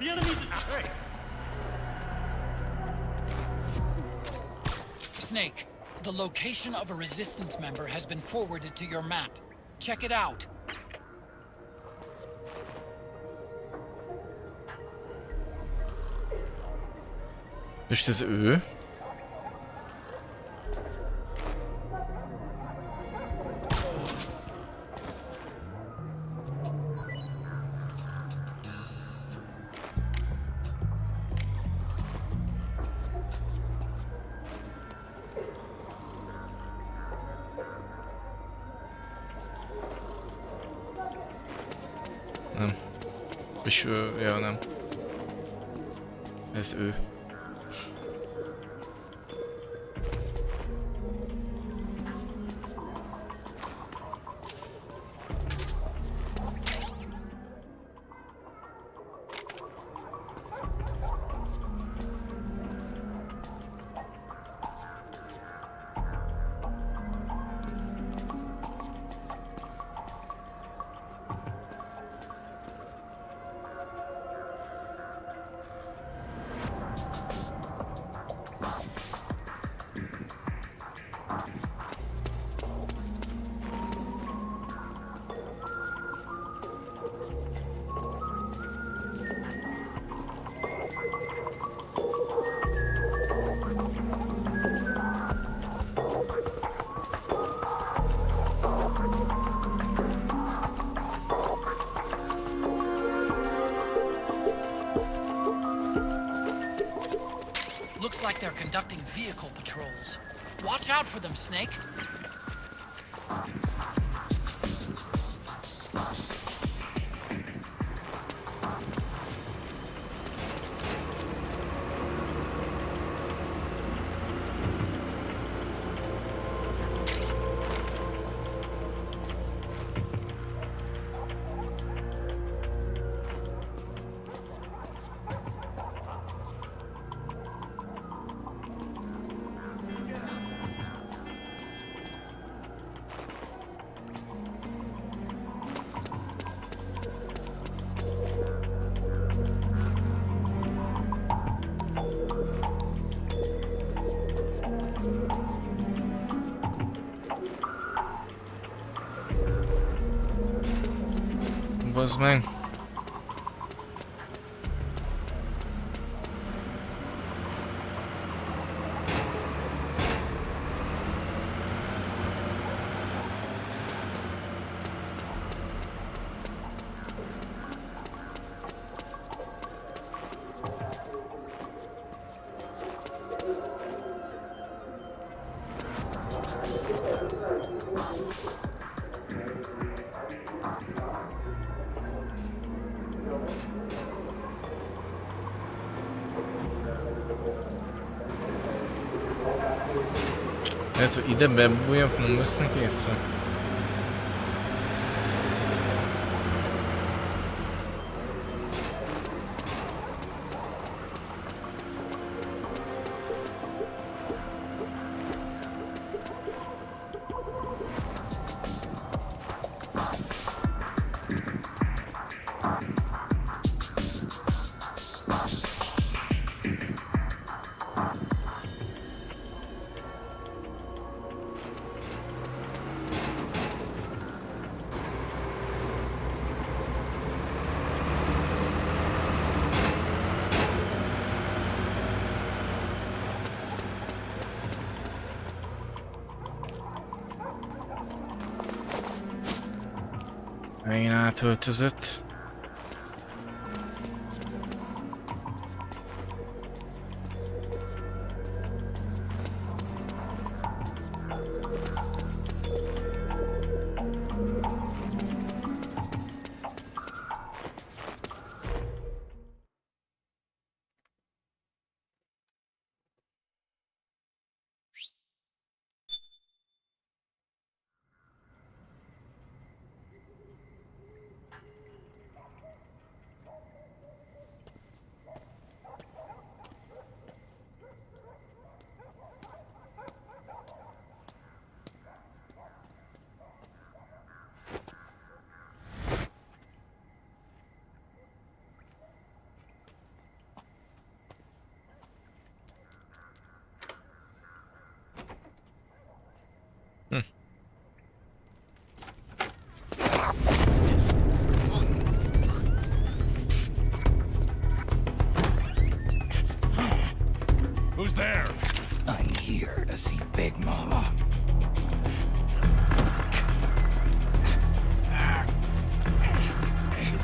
The enemy's... Hey! Snake, the location of a resistance member has been forwarded to your map. Check it out. Most ez ő? Nem. És ja, nem. Ez ő. Looks like they're conducting vehicle patrols. Watch out for them, Snake. Bazd meg. Lehet, hogy ide bebújjak, nem vesznek észre? Megint átöltözött.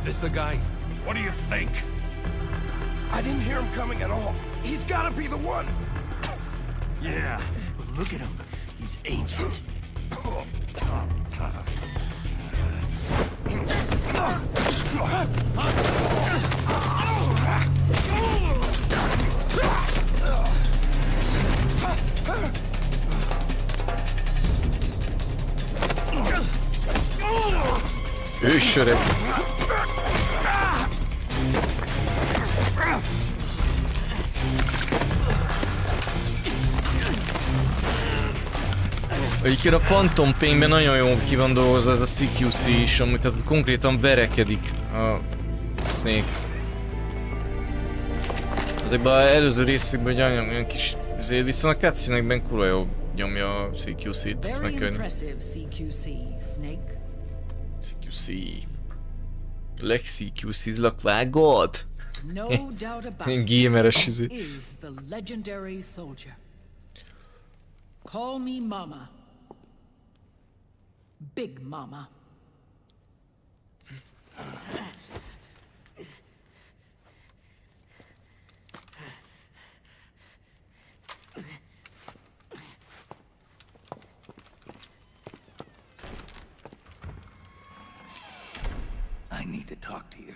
Is this the guy? What do you think? I didn't hear him coming at all. He's gotta be the one! Yeah, but look at him. He's ancient. Ősöreg. Egyébként a Phantom Pain-ben nagyon jó ki van dolgozva ez a CQC is, amit tehát konkrétan verekedik a Snake. Ezekben az előző részekben ugye olyan kis azért, viszont a cutscene-ekben kurva jó nyomja a CQC-t, ezt meg kell. CQC. Lex-CQC-zlak vágod? No doubt about it. Gameres izé. Is the legendary soldier. Call me Mama. Big Mama. I need to talk to you.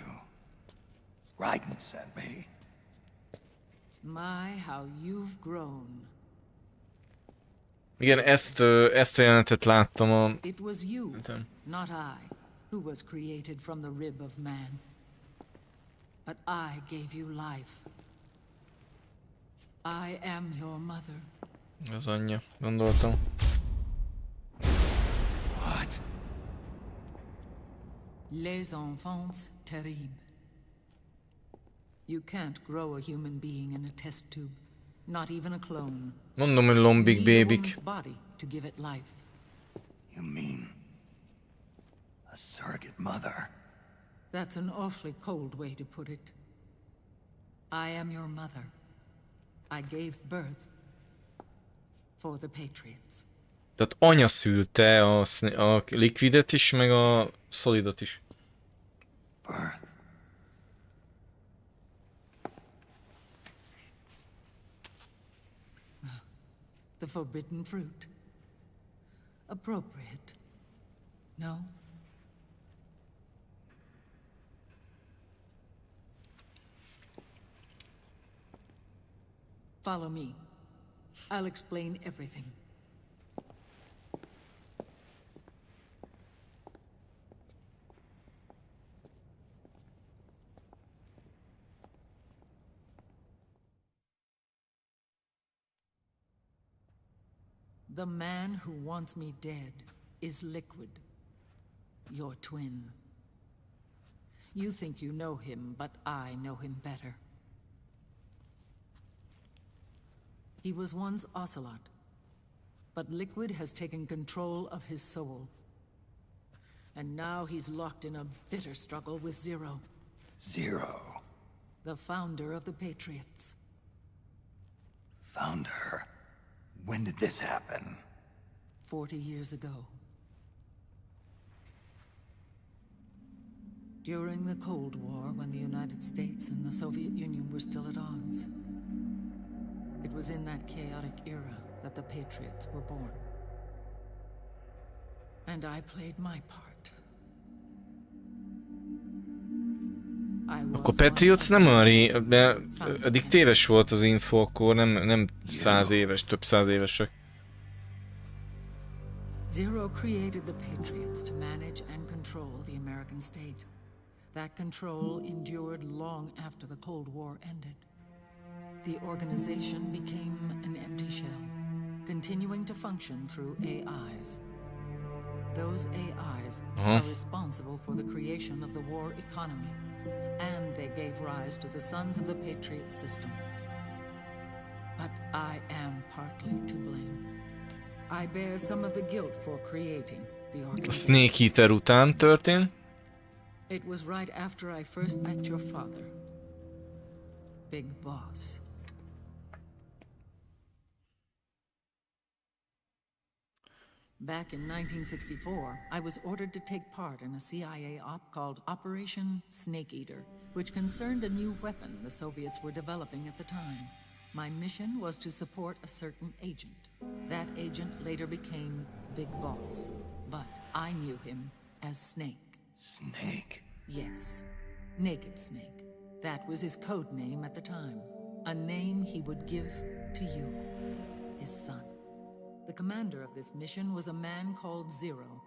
Raiden sent me. My, how you've grown. Igen, ezt a jelenetet láttam a... It was you, not I, who was created from the rib of man. But I gave you life. I am your mother. Az anyja, gondoltam. What? Les enfants terribles. You can't grow a human being in a test tube, not even a clone. Mondom, hogy lombik bébik. Body to give it life. You mean a surrogate mother? That's an awfully cold way to put it. I am your mother. I gave birth for the Patriots. Tehát anya szülte a Liquidet is, meg a Solidot is. Birth. The forbidden fruit. Appropriate. No? Follow me. I'll explain everything. The man who wants me dead is Liquid, your twin. You think you know him, but I know him better. He was once Ocelot, but Liquid has taken control of his soul. And now he's locked in a bitter struggle with Zero. Zero? The founder of the Patriots. Founder? When did this happen? 40 years ago. During the Cold War, when the United States and the Soviet Union were still at odds. It was in that chaotic era that the Patriots were born. And I played my part. Akkor Patriots nem olyan rég, de eddig téves volt az info, akkor nem 100 éves, több 100 évesek. Zero created the Patriots to manage and control the American state. That control endured long after the Cold War ended. The organization became an empty shell, continuing to function through AIs. Those AIs are responsible for the creation of the war economy, and they gave rise to the Sons of the Patriot system. But I am partly to blame. I bear some of the guilt for creating the organization. A Snake Eater után történt. It was right after I first met your father, Big Boss. Back in 1964, I was ordered to take part in a CIA op called Operation Snake Eater, which concerned a new weapon the Soviets were developing at the time. My mission was to support a certain agent. That agent later became Big Boss, but I knew him as Snake. Snake? Yes, Naked Snake. That was his code name at the time. A name he would give to you, his son. The commander of this mission was a man called Zero,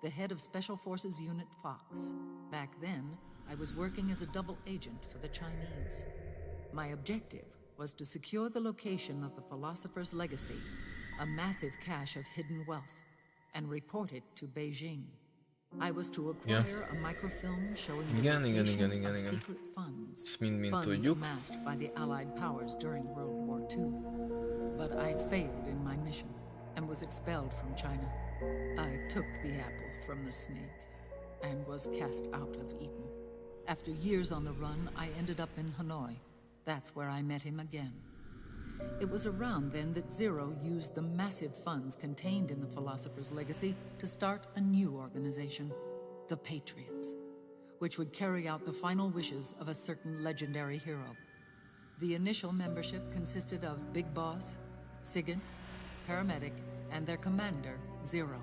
the head of Special Forces Unit Fox. Back then, I was working as a double agent for the Chinese. My objective was to secure the location of the philosopher's legacy, a massive cache of hidden wealth, and report it to Beijing. I was to acquire a microfilm showing the location of secret funds, funds amassed by the Allied powers during World War II. But I failed in my mission and was expelled from China. I took the apple from the snake and was cast out of Eden. After years on the run, I ended up in Hanoi. That's where I met him again. It was around then that Zero used the massive funds contained in the Philosopher's Legacy to start a new organization, the Patriots, which would carry out the final wishes of a certain legendary hero. The initial membership consisted of Big Boss, Sigint, Paramedic, and their commander, Zero.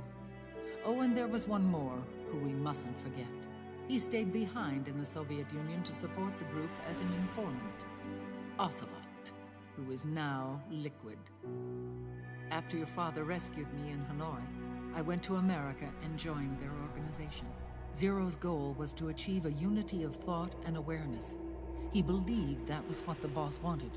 Oh, and there was one more who we mustn't forget. He stayed behind in the Soviet Union to support the group as an informant, Ocelot, who is now Liquid. After your father rescued me in Hanoi, I went to America and joined their organization. Zero's goal was to achieve a unity of thought and awareness. He believed that was what the boss wanted,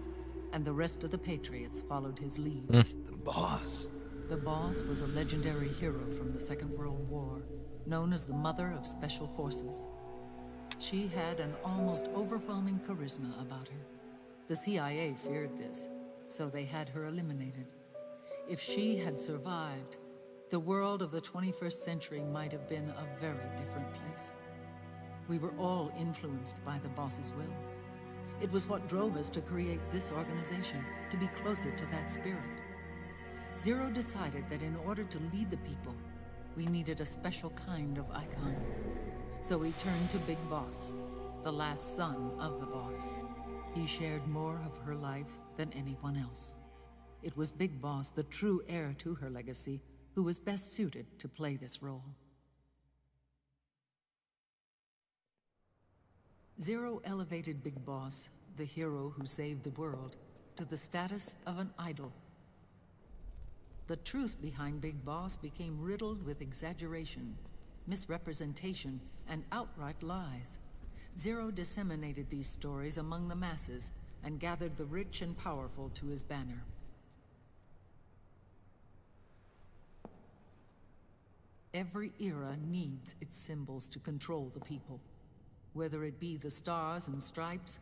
and the rest of the Patriots followed his lead. The boss? The boss was a legendary hero from the Second World War, known as the Mother of Special Forces. She had an almost overwhelming charisma about her. The CIA feared this, so they had her eliminated. If she had survived, the world of the 21st century might have been a very different place. We were all influenced by the boss's will. It was what drove us to create this organization, to be closer to that spirit. Zero decided that in order to lead the people, we needed a special kind of icon. So we turned to Big Boss, the last son of the boss. He shared more of her life than anyone else. It was Big Boss, the true heir to her legacy, who was best suited to play this role. Zero elevated Big Boss, the hero who saved the world, to the status of an idol. The truth behind Big Boss became riddled with exaggeration, misrepresentation, and outright lies. Zero disseminated these stories among the masses and gathered the rich and powerful to his banner. Every era needs its symbols to control the people, whether it be the stars and stripes,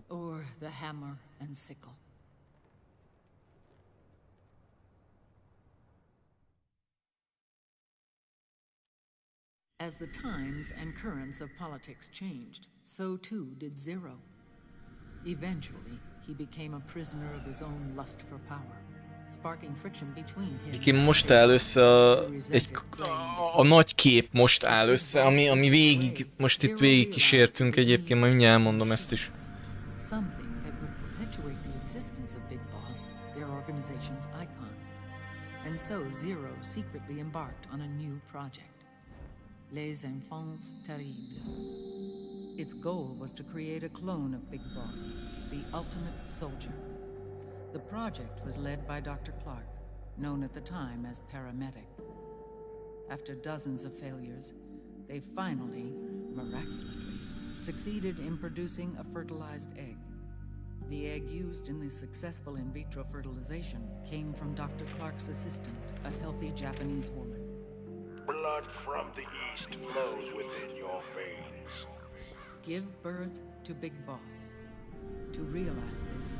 or the hammer and sickle. As the times and currents of politics changed, so too did Zero. Eventually, he became a prisoner of his own lust for power, sparking friction between him. Egyébként most áll össze a nagy kép most áll össze, ami végig, most itt végig kísértünk egyébként, majd mindjárt elmondom ezt is. Something that would perpetuate the existence of Big Boss, their organization's icon. And so Zero secretly embarked on a new project. Les Enfants Terribles. Its goal was to create a clone of Big Boss, the ultimate soldier. The project was led by Dr. Clark, known at the time as Paramedic. After dozens of failures, they finally, miraculously, succeeded in producing a fertilized egg. The egg used in the successful in vitro fertilization came from Dr. Clark's assistant, a healthy Japanese woman. Blood from the east flows within your veins. Give birth to Big Boss. To realize this,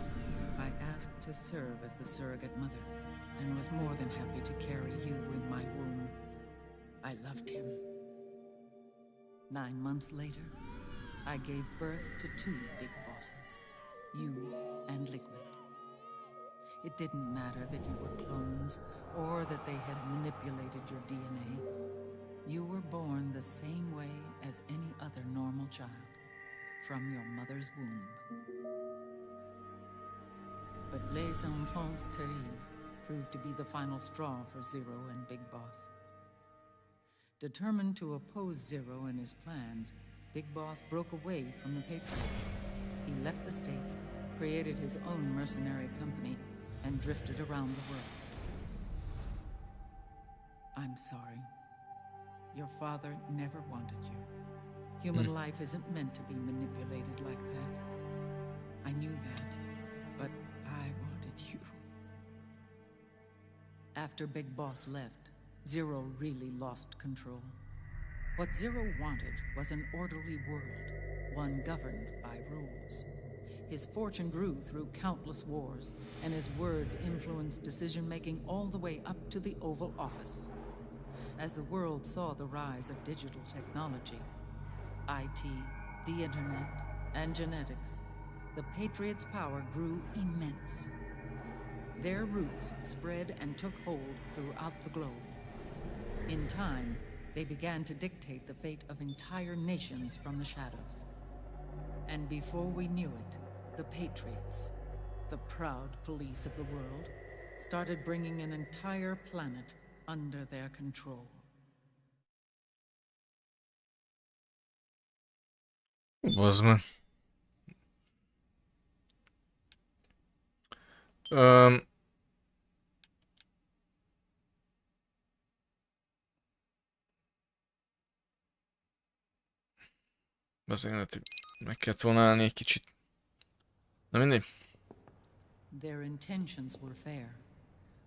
I asked to serve as the surrogate mother, and was more than happy to carry you in my womb. I loved him. 9 months later, I gave birth to 2 Big Bosses, you and Liquid. It didn't matter that you were clones or that they had manipulated your DNA. You were born the same way as any other normal child, from your mother's womb. But les enfants terribles proved to be the final straw for Zero and Big Boss. Determined to oppose Zero and his plans, Big Boss broke away from the Patriots. He left the States, created his own mercenary company, and drifted around the world. I'm sorry. Your father never wanted you. Human life isn't meant to be manipulated like that. I knew that, but I wanted you. After Big Boss left, Zero really lost control. What Zero wanted was an orderly world, one governed by rules. His fortune grew through countless wars, and his words influenced decision-making all the way up to the Oval Office. As the world saw the rise of digital technology, IT, the internet, and genetics, the Patriots' power grew immense. Their roots spread and took hold throughout the globe. In time, they began to dictate the fate of entire nations from the shadows. And before we knew it, the Patriots, the proud police of the world, started bringing an entire planet under their control. Bazd meg. Azért meg kellett volna állni egy kicsit. Na mindegy. Their intentions were fair,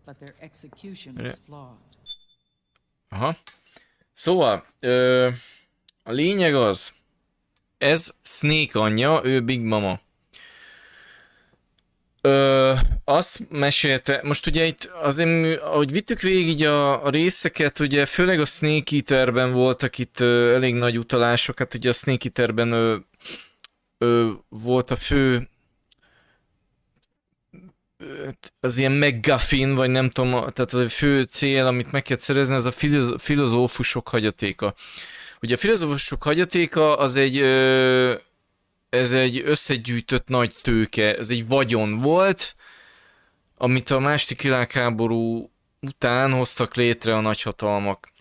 but their execution was flawed. Aha. Szóval, a lényeg az, ez Snake anyja, ő Big Mama. Azt mesélte, most ugye itt azért, ahogy vittük végig így a részeket, ugye főleg a Snake Eaterben voltak itt elég nagy utalások, hát ugye a Snake Eaterben volt a fő, az ilyen McGuffin, vagy nem tudom, tehát a fő cél, amit meg kell szerezni, ez a filozófusok hagyatéka. Ugye a filozófusok hagyatéka az egy, ez egy összegyűjtött nagy tőke, ez egy vagyon volt, amit a második világháború után hoztak létre a nagyhatalmak.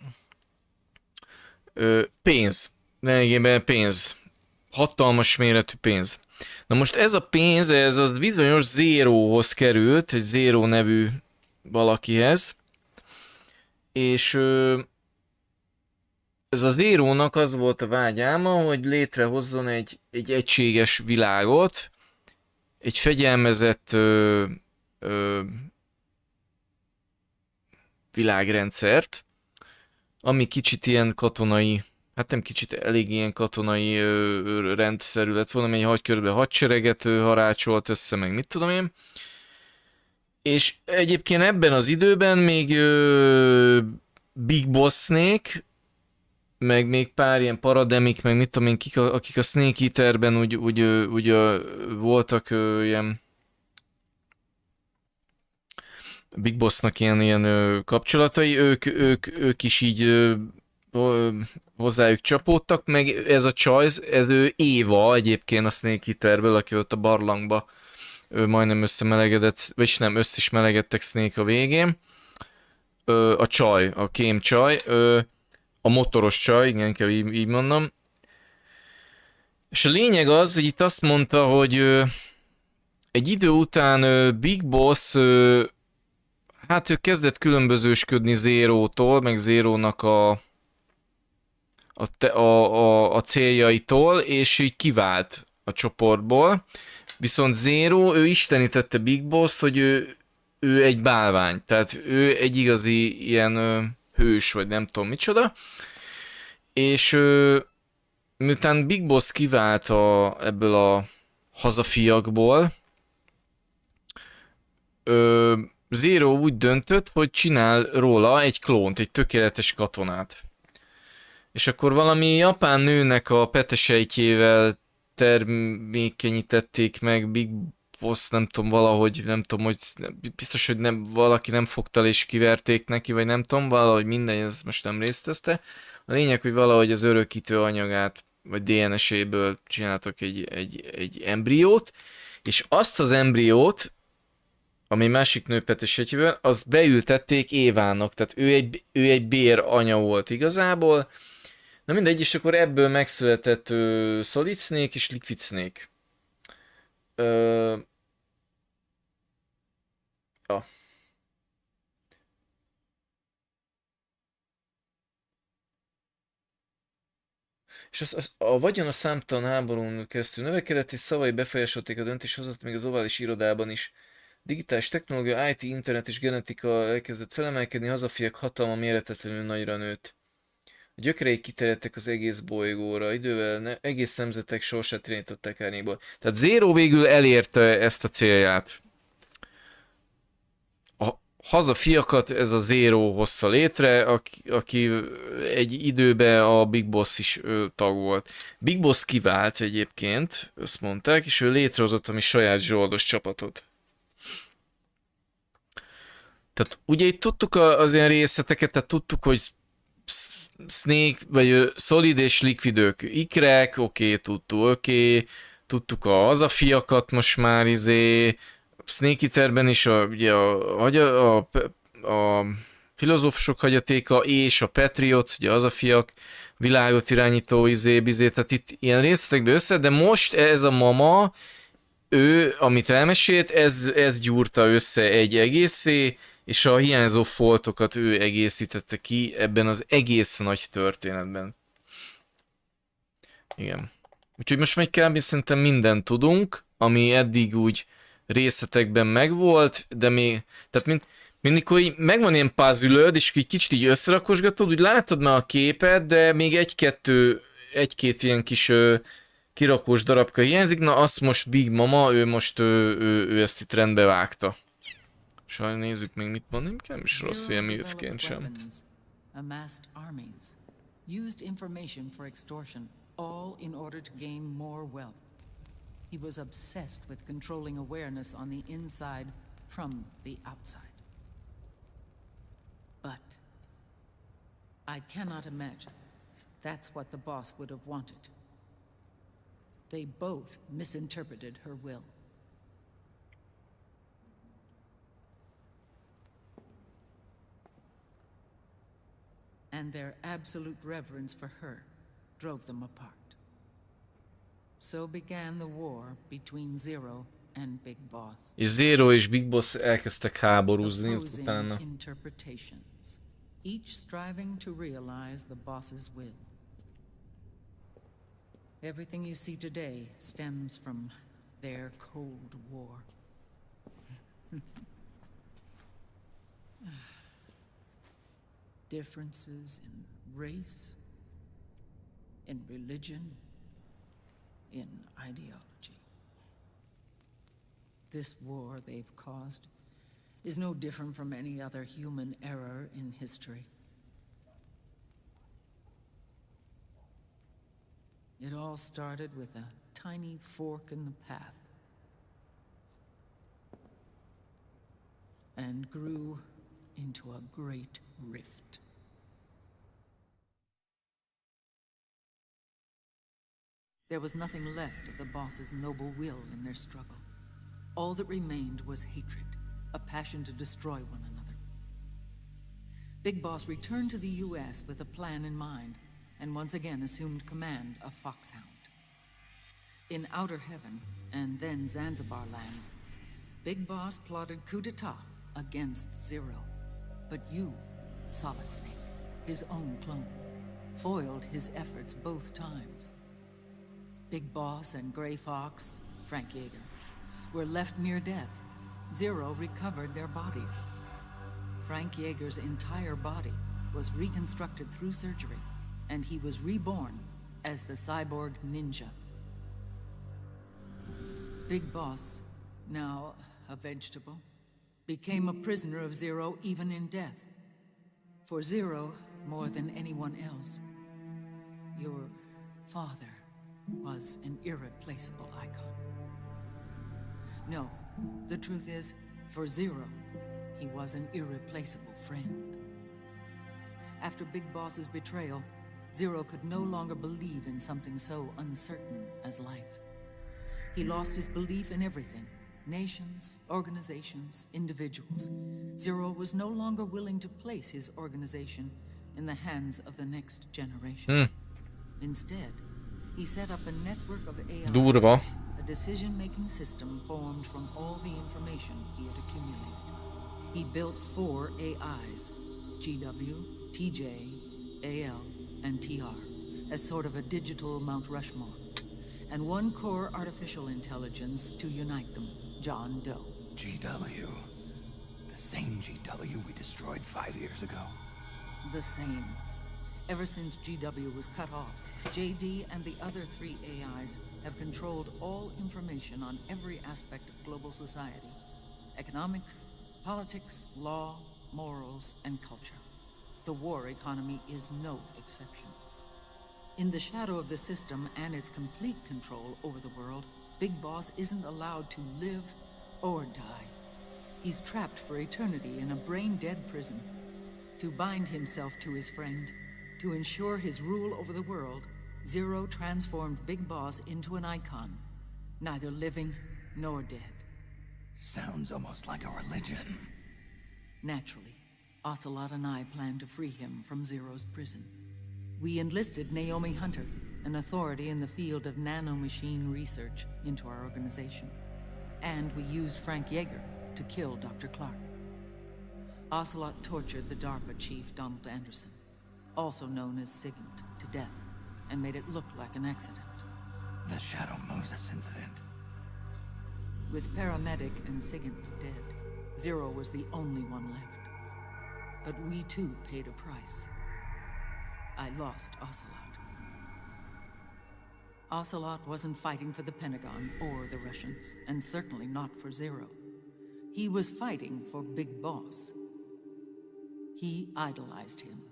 Pénz, lényegében pénz, hatalmas méretű pénz. Na most ez a pénz, ez az bizonyos Zerohoz került, egy Zero nevű valakihez, és ez a Zerónak az volt a vágyálma, hogy létrehozzon egy egységes világot, egy fegyelmezett világrendszert, ami kicsit ilyen katonai, hát nem kicsit, elég ilyen katonai rendszerű lett volna, egy körbe hadsereget harácsolt össze, meg mit tudom én. És egyébként ebben az időben még Big Boss Snake, meg még pár ilyen parademik, meg mit tudom én, akik a Snake Eaterben úgy voltak ilyen Big Bossnak ilyen kapcsolatai, ők is így hozzájuk csapódtak, meg ez a csaj, ez ő Éva egyébként a Snake Eaterből, aki ott a barlangba majdnem összemelegedett, vagyis nem, össze is melegedtek Snake a végén. A csaj, a kém csaj, a motoros csaj, igen, kell így mondom. És a lényeg az, hogy itt azt mondta, hogy egy idő után Big Boss, hát ő kezdett különbözősködni Zerótól, meg Zerónak a céljaitól, és így kivált a csoportból. Viszont Zero, ő istenítette Big Boss, hogy ő egy bálvány, tehát ő egy igazi ilyen hős, vagy nem tudom micsoda. És miután Big Boss kivált ebből a hazafiakból, Zero úgy döntött, hogy csinál róla egy klónt, egy tökéletes katonát. És akkor valami japán nőnek a petesejtjével termékenyítették meg Big boss, nem tudom, valahogy, nem tudom, hogy biztos, hogy nem, valaki nem fogta és kiverték neki, vagy nem tudom, valahogy minden, ez most nem résztezte. A lényeg, hogy valahogy az örökítő anyagát, vagy DNS-éből csináltak egy embriót, és azt az embriót, ami másik nő petesítjében, azt beültették Évának, tehát ő egy bér anya volt igazából. Na mindegy, és akkor ebből megszületett Solid Snake és Liquid Snake. Ja. És a vagyon a számtalan háborún keresztül növekedett, és szavai befolyásolták a döntéshozat még az ovális irodában is. Digitális technológia, IT, internet és genetika elkezdett felemelkedni, hazafiak hatalma méretetlenül nagyra nőtt. A gyökerei kiterjedtek az egész bolygóra, idővel egész nemzetek sorsát irányították árnyékból. Tehát Zero végül elérte ezt a célját. A hazafiakat ez a Zero hozta létre, aki egy időben a Big Boss is tag volt. Big Boss kivált egyébként, azt mondták, és ő létrehozott ami saját zsoldos csapatot. Tehát ugye itt tudtuk az ilyen részleteket, tehát tudtuk, hogy Snake, vagy Solid és Liquid ők ikrek, tudtuk a hazafiakat most már Snake Eaterben is ugye a filozófusok hagyatéka és a Patriots, ugye hazafiak, világot irányító tehát itt ilyen részletekben össze, de most ez a mama, ő, amit elmesélt, ez gyúrta össze egy egészé, és a hiányzó foltokat ő egészítette ki ebben az egész nagy történetben. Igen. Úgyhogy most meg kb. Szerintem mindent tudunk, ami eddig úgy részletekben megvolt, de még, tehát mikor így megvan ilyen puzzle-öd, és így kicsit így összerakosgatod, úgy látod már a képet, de még egy-két ilyen kis kirakós darabka hiányzik, na azt most Big Mama, ő ezt itt rendbe vágta. Sajnálom, nézzük még mit mondani, nem is rossz ilyen művként sem. Amassed armies, used information for extortion, all in order to gain more wealth. He was obsessed with controlling awareness on the inside from the outside. But I cannot imagine that's what the boss would have wanted. They both misinterpreted her will. And their absolute reverence for her drove them apart. So began the war between Zero and Big Boss. És Zero és Big Boss elkezdtek háborúzni utána. Interpretations, each striving to realize the boss's will. Everything you see today stems from their Cold War. Differences in race, in religion, in ideology. This war they've caused is no different from any other human error in history. It all started with a tiny fork in the path and grew into a great rift. There was nothing left of the boss's noble will in their struggle. All that remained was hatred, a passion to destroy one another. Big Boss returned to the U.S. with a plan in mind, and once again assumed command of Foxhound. In Outer Heaven, and then Zanzibar Land, Big Boss plotted coup d'etat against Zero. But you, Solid Snake, his own clone, foiled his efforts both times. Big Boss and Gray Fox, Frank Yeager, were left near death. Zero recovered their bodies. Frank Yeager's entire body was reconstructed through surgery, and he was reborn as the cyborg ninja. Big Boss, now a vegetable, became a prisoner of Zero even in death. For Zero, more than anyone else, your father was an irreplaceable icon. No. The truth is, for Zero, he was an irreplaceable friend. After Big Boss's betrayal, Zero could no longer believe in something so uncertain as life. He lost his belief in everything. Nations, organizations, individuals. Zero was no longer willing to place his organization in the hands of the next generation. Instead, he set up a network of AI, Durva. a decision-making system formed from all the information he had accumulated. He built 4 AIs, GW, TJ, AL, and TR, as sort of a digital Mount Rushmore, and 1 core artificial intelligence to unite them, John Doe. GW? The same GW we destroyed 5 years ago? The same. Ever since GW was cut off, JD and the other 3 AIs have controlled all information on every aspect of global society. Economics, politics, law, morals, and culture. The war economy is no exception. In the shadow of the system and its complete control over the world, Big Boss isn't allowed to live or die. He's trapped for eternity in a brain-dead prison. To bind himself to his friend, to ensure his rule over the world, Zero transformed Big Boss into an icon, neither living nor dead. Sounds almost like a religion. Naturally, Ocelot and I planned to free him from Zero's prison. We enlisted Naomi Hunter, an authority in the field of nanomachine research, into our organization. And we used Frank Yeager to kill Dr. Clark. Ocelot tortured the DARPA chief, Donald Anderson, also known as Sigint, to death, and made it look like an accident. The Shadow Moses incident. With paramedic and Sigint dead, Zero was the only one left. But we too paid a price. I lost Ocelot. Ocelot wasn't fighting for the Pentagon or the Russians, and certainly not for Zero. He was fighting for Big Boss. He idolized him.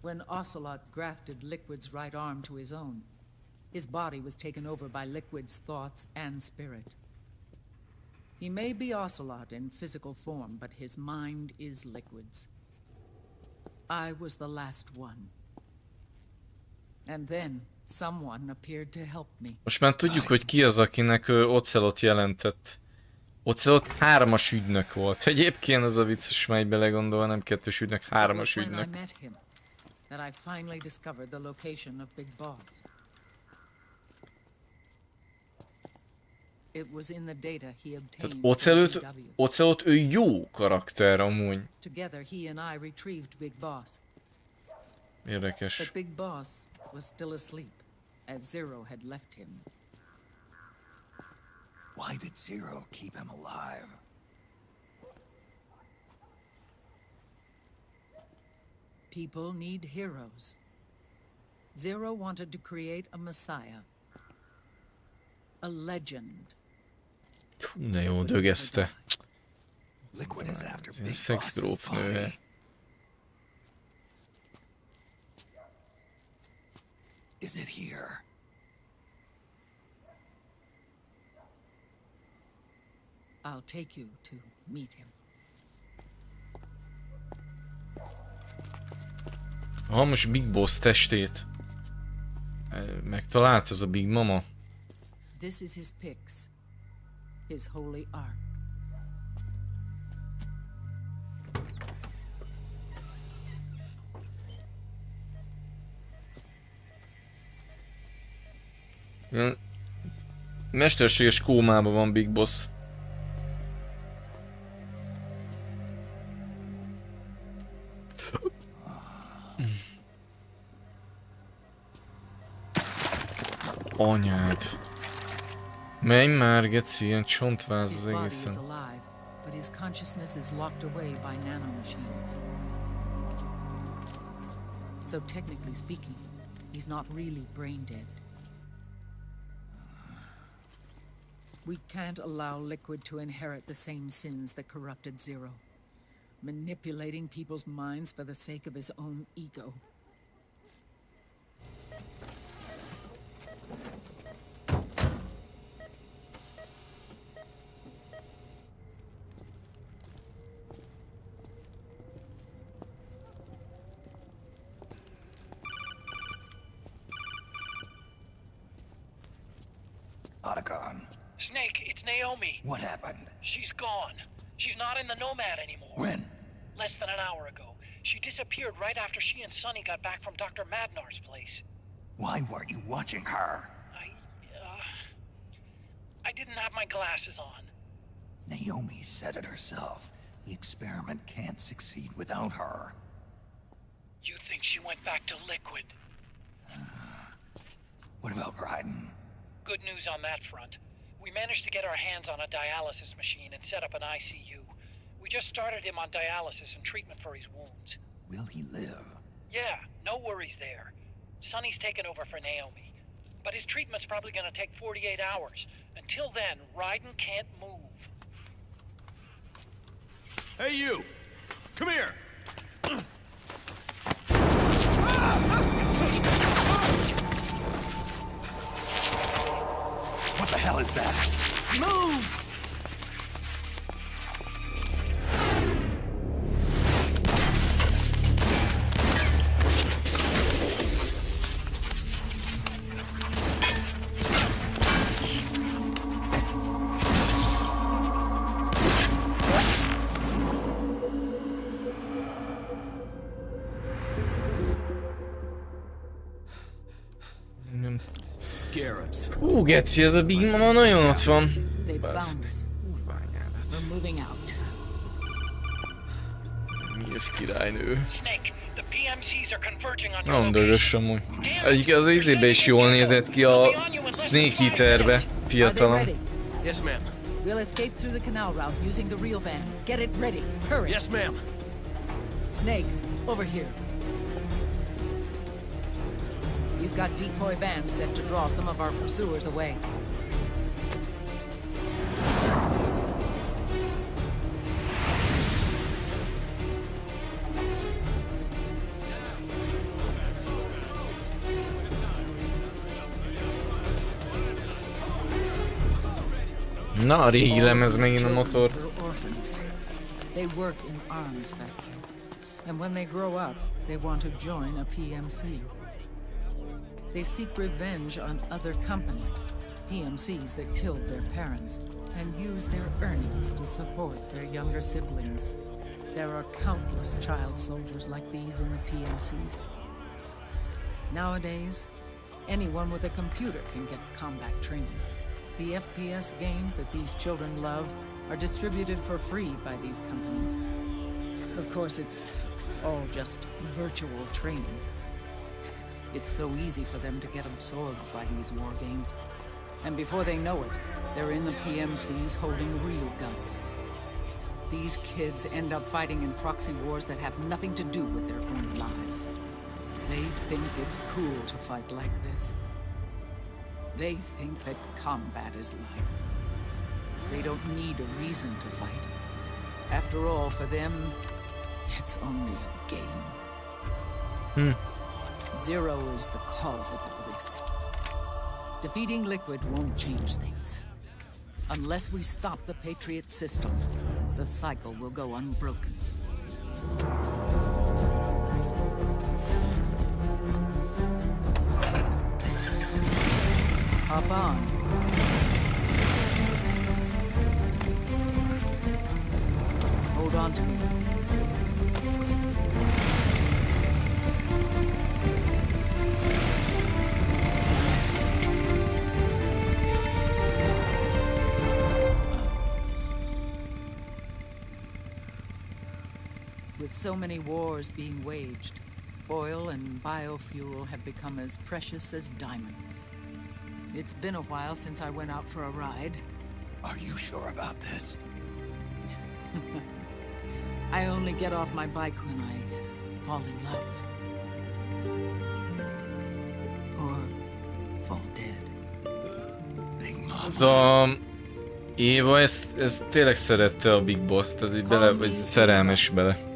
When Ocelot grafted Liquid's right arm to his own, his body was taken over by Liquid's thoughts and spirit. He may be Ocelot in physical form, but his mind is Liquid's. I was the last one. And then someone appeared to help me. Most már tudjuk, hogy ki az, akinek Ocelot jelentett. Ocelot 3-as ügynök volt. Egyébként az a vicces, mely belegondolva, nem 2-ös ügynök, 3-as ügynök. That I finally discovered the location of Big Boss. It was in the data he obtained. Tehát Ocelot ő jó karakter amúgy. Together he and I retrieved Big Boss. Érdekes. But Big Boss was still asleep, as Zero had left him. Why did Zero keep him alive? People need heroes. Zero wanted to create a messiah. A legend. De jó dögezte. Liquid is after Big Boss's body. Is it here? I'll take you to meet him. Ha most Big Boss testét megtalált ez a Big Mama. This is his pyx, his holy ark. Mesterséges kómában van Big Boss. Anyád. Menj már, geci, ilyen csontváz az egészen. But his consciousness is locked away by nanomachines. So technically speaking, he's not really brain dead. We can't allow Liquid to inherit the same sins that corrupted Zero. manipulating people's minds for the sake of his own ego. Otacon. Snake, it's Naomi. What happened? She's gone. She's not in the Nomad anymore. When? Less than an hour ago. She disappeared right after she and Sonny got back from Dr. Madnar's place. Why weren't you watching her? I didn't have my glasses on. Naomi said it herself. The experiment can't succeed without her. You think she went back to Liquid? What about Raiden? Good news on that front. We managed to get our hands on a dialysis machine and set up an ICU. We just started him on dialysis and treatment for his wounds. Will he live? Yeah, no worries there. Sonny's taken over for Naomi. But his treatment's probably gonna take 48 hours. Until then, Raiden can't move. Hey, you! Come here! What the hell is that? Move! Scarabs. Hú, geci, ez a Big Mama nagyon ott van. They found us. We're moving out. Milf királynő. Snake, the PMCs are converging on your Nagyon location. dögös amúgy. Egyik az izébe is jól nézett ki a Snake Eaterbe, fiatalon. Yes, ma'am. We'll escape through the canal route using the real van. Get it ready. Hurry. Yes, ma'am. Snake, over here. You've got decoy vans set to draw some of our pursuers away. Na, a régi lemez megint a motor. They work in arms factories, and when they grow up, they want to join a PMC. They seek revenge on other companies, PMCs that killed their parents, and use their earnings to support their younger siblings. There are countless child soldiers like these in the PMCs. Nowadays, anyone with a computer can get combat training. The FPS games that these children love are distributed for free by these companies. Of course, it's all just virtual training. It's so easy for them to get absorbed by these war games. And before they know it, they're in the PMCs holding real guns. These kids end up fighting in proxy wars that have nothing to do with their own lives. They think it's cool to fight like this. They think that combat is life. They don't need a reason to fight. After all, for them, it's only a game. Zero is the cause of all this. Defeating Liquid won't change things. Unless we stop the Patriot system, the cycle will go unbroken. Hop on. Hold on to me. With so many wars being waged, oil and biofuel have become as precious as diamonds. It's been a while since I went out for a ride. Are you sure about this? I only get off my bike when I fall in love. Or fall dead. Big Mama. Ez a Éva ezt tényleg szerette a Big Boss, tehát így bele, vagy szerelmes bele.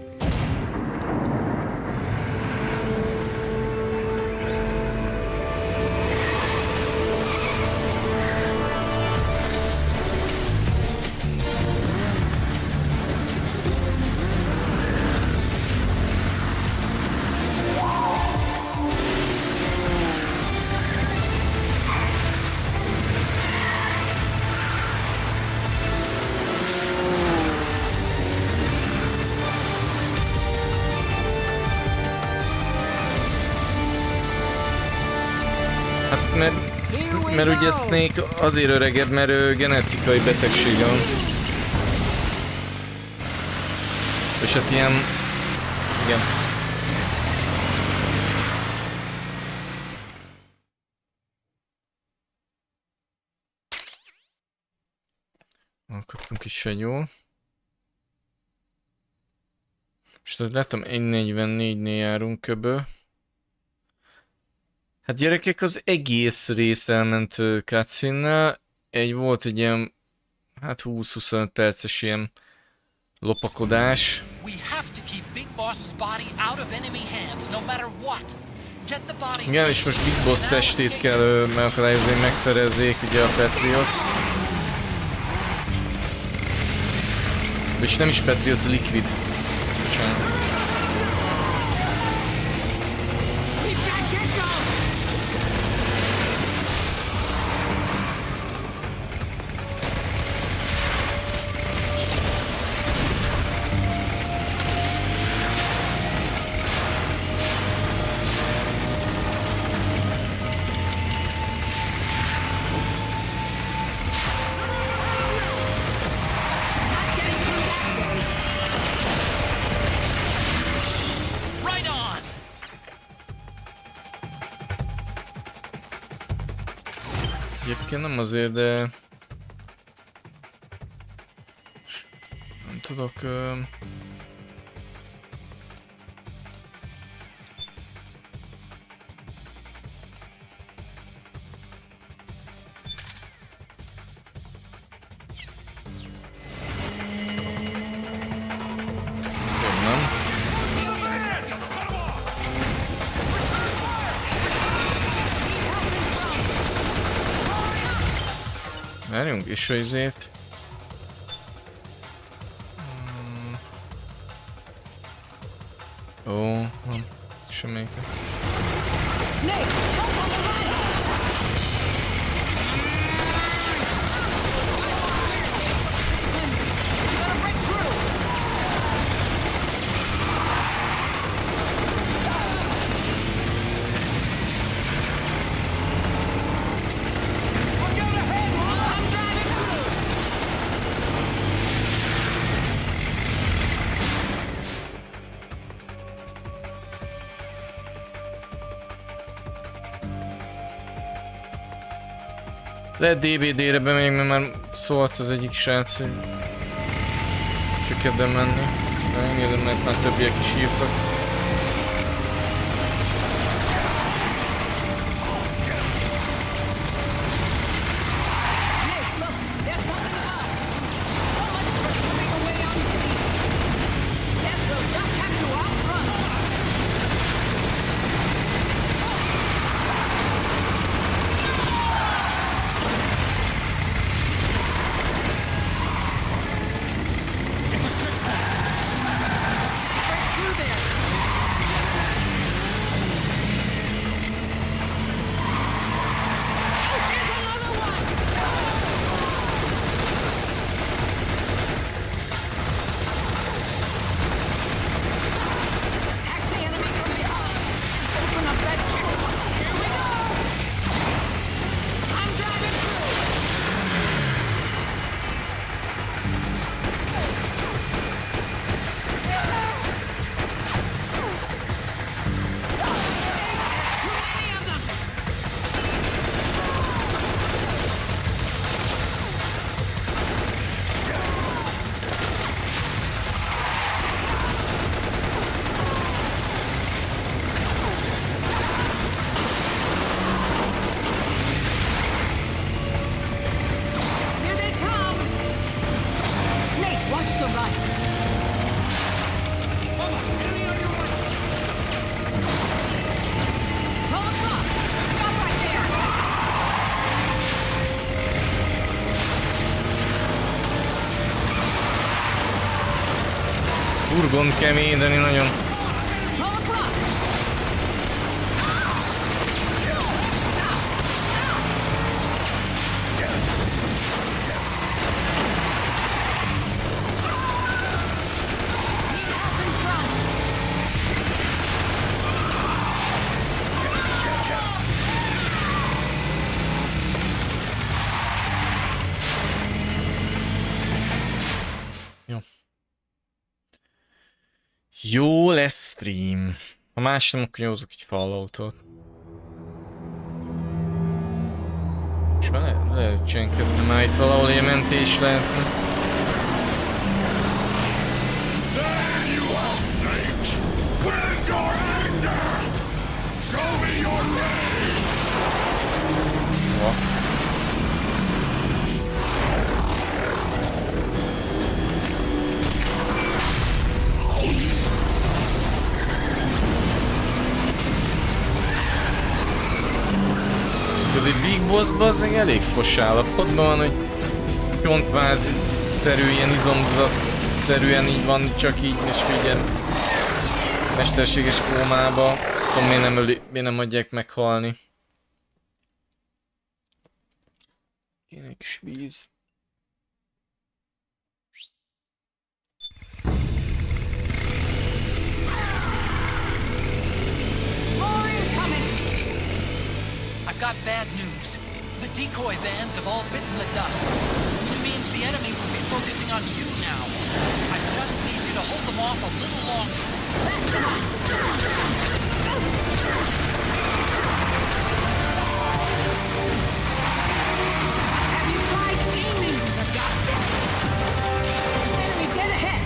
Mert ugye Snake azért öregebb, mert ő genetikai betegsége van. És hát ilyen... Igen. Kaptunk is fegyól. És tehát láttam 1.44-nél járunk köbö. Hát gyerekek, az egész rész elment cutscene-nel. Volt egy ilyen, hát 20-25 perces ilyen lopakodás. Igen, és most Big Boss testét kell megakadályozni, hogy megszerezzék ugye a Patriots. És nem is Patriots, Liquid. Bocsánat. Egyébként nem azért, de... Nem tudok... Szóval nem. Várjunk, és azért... Ó, van. Semmelyiket. Lehet DVD-re bemegyek, mert már szólt az egyik srác, hogy csak kedvem menni. De engedem, mert már többiek is írtak. Through there! furgont kell védeni nagyon. Jó lesz stream. Ha más nem, akkor nyomozok egy Falloutot. És már lehet csenkedni, már itt valahol ilyen mentés lehetne. Az egy Big Boss-ban az elég fos állapotban van, hogy csontváz-szerű, ilyen izomzat-szerűen így van, csak így, és ilyen mesterséges kómába. Tudom, miért nem adják meghalni. Kéne egy kis víz. I've got bad news. The decoy vans have all bitten the dust, which means the enemy will be focusing on you now. I just need you to hold them off a little longer. Have you tried aiming the gun? Enemy dead ahead.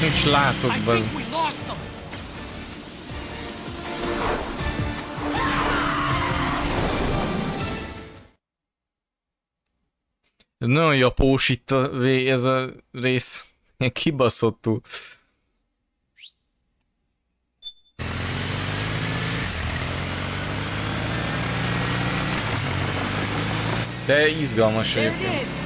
Nincs látok I be. think we lost them. Ez nagyon japós itt ez a rész. Ilyen kibaszottul. De izgalmas egyébként.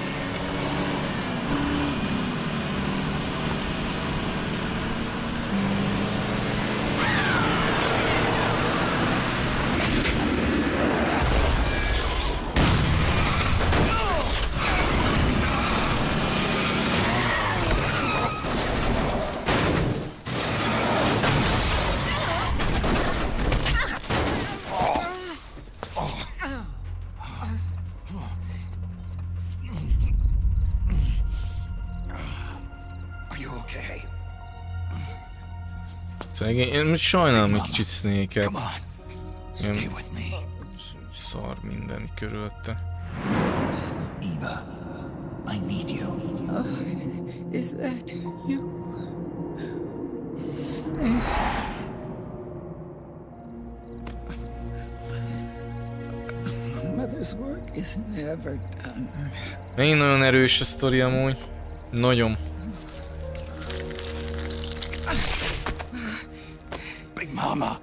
Szóval én sajnálom egy kicsit Snake-et. Ilyen szar minden körülötte. Eva, I need you. Oh, is that you? Snake. Mother's work is never done. Megint nagyon erős a sztori amúgy. Nagyon. Big Mama.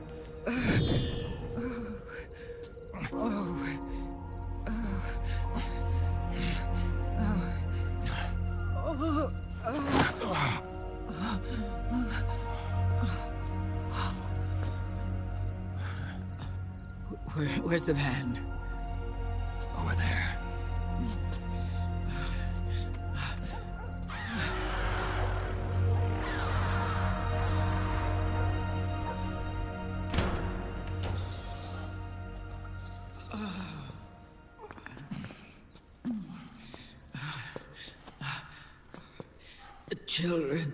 Where's the van? Over there. The children.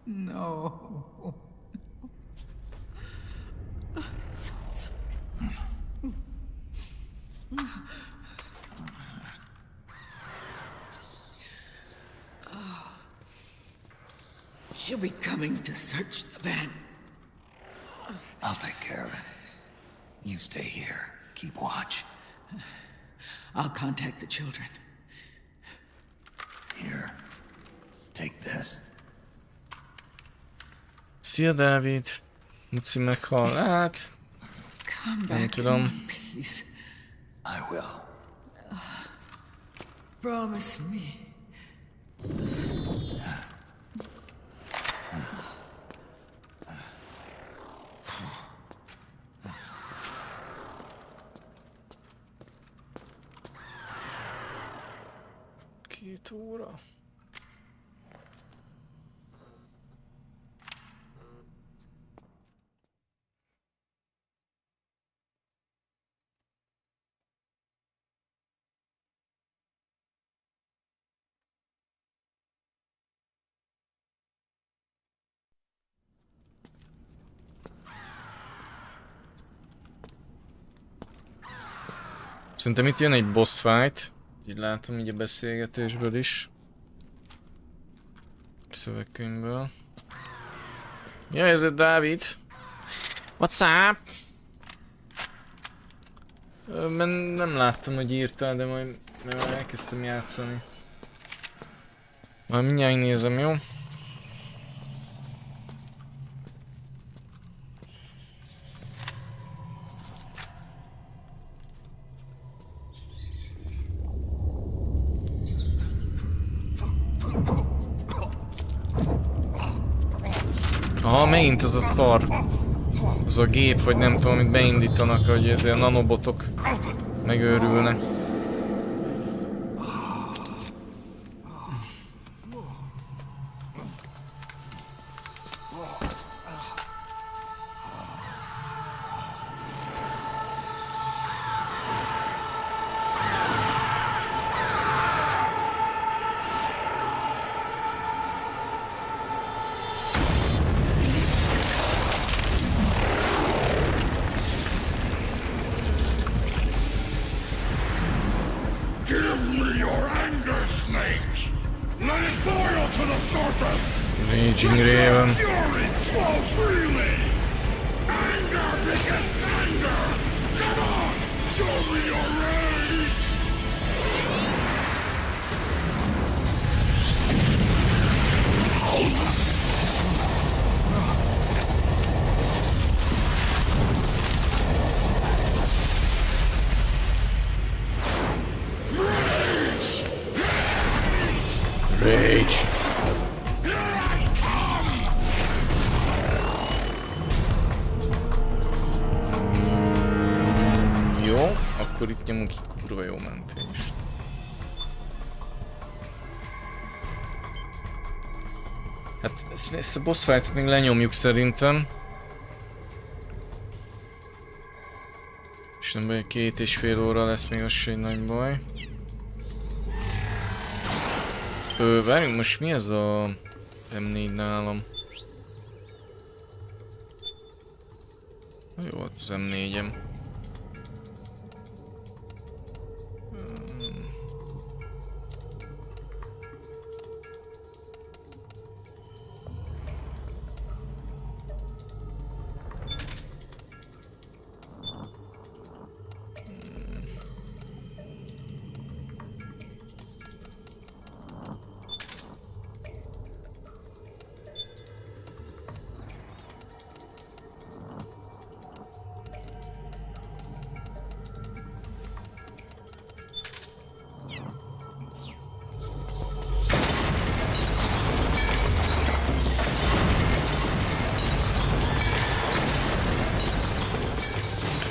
No. I'm so sorry. She'll be coming to search the van. I'll take care of it. You stay here. Keep watch. I'll contact the children. Here. Take this. Szia, Dávid! Muci meghal. Hát... nem tudom. Peace. I will. Promise me. Két óra. Szerintem itt jön egy boss fight. Így látom így a beszélgetésből is. Szövegkönyvből. Mi a helyzet, Dávid? What's up? Nem láttam, hogy írtál, de majd elkezdtem játszani. Majd mindjárt nézem, jó? Aha, megint ez a szar. Az a gép, vagy nem tudom, amit beindítanak, hogy ezért a nanobotok megőrülnek. to the surface. Raging Raven. Fury flow freely. Anger begets anger. Come on, show me your rage. Rage. Jó, akkor itt nyomunk ki kurva jó mentést. Hát ezt a boss fight-ot még lenyomjuk szerintem. És nem baj, 2,5 óra lesz, még az se egy nagy baj. Várjunk, most mi ez a M4 nálam? Jó volt az M4-em.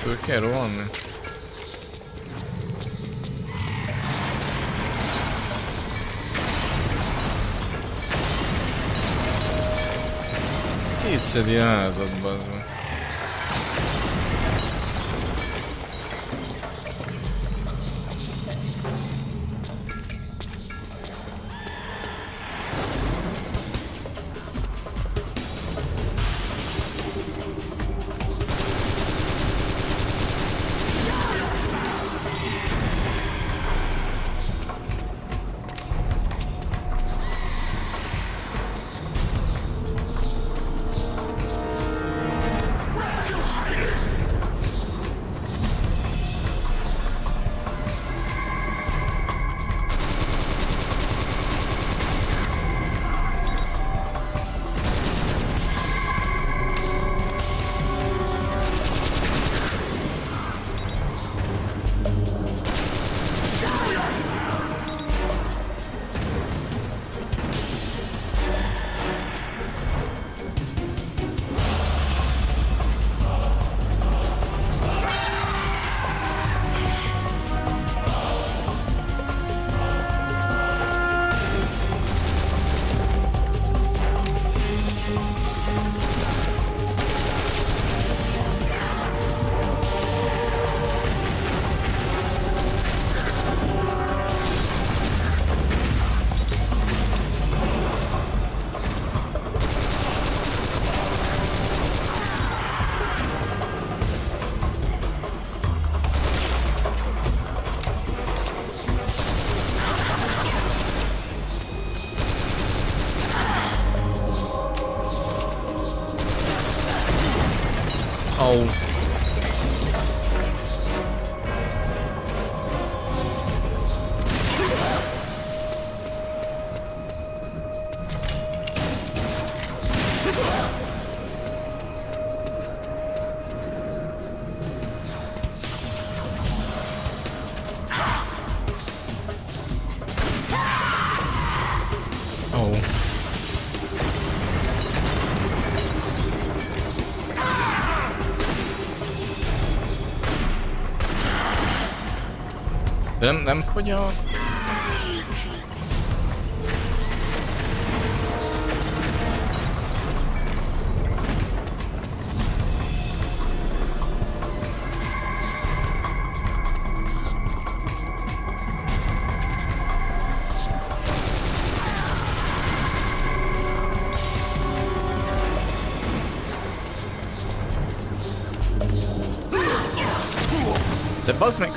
Föl kell rohanni? Szétszedi a házat, bazd meg. Au. De nem fogy a... De bazd meg!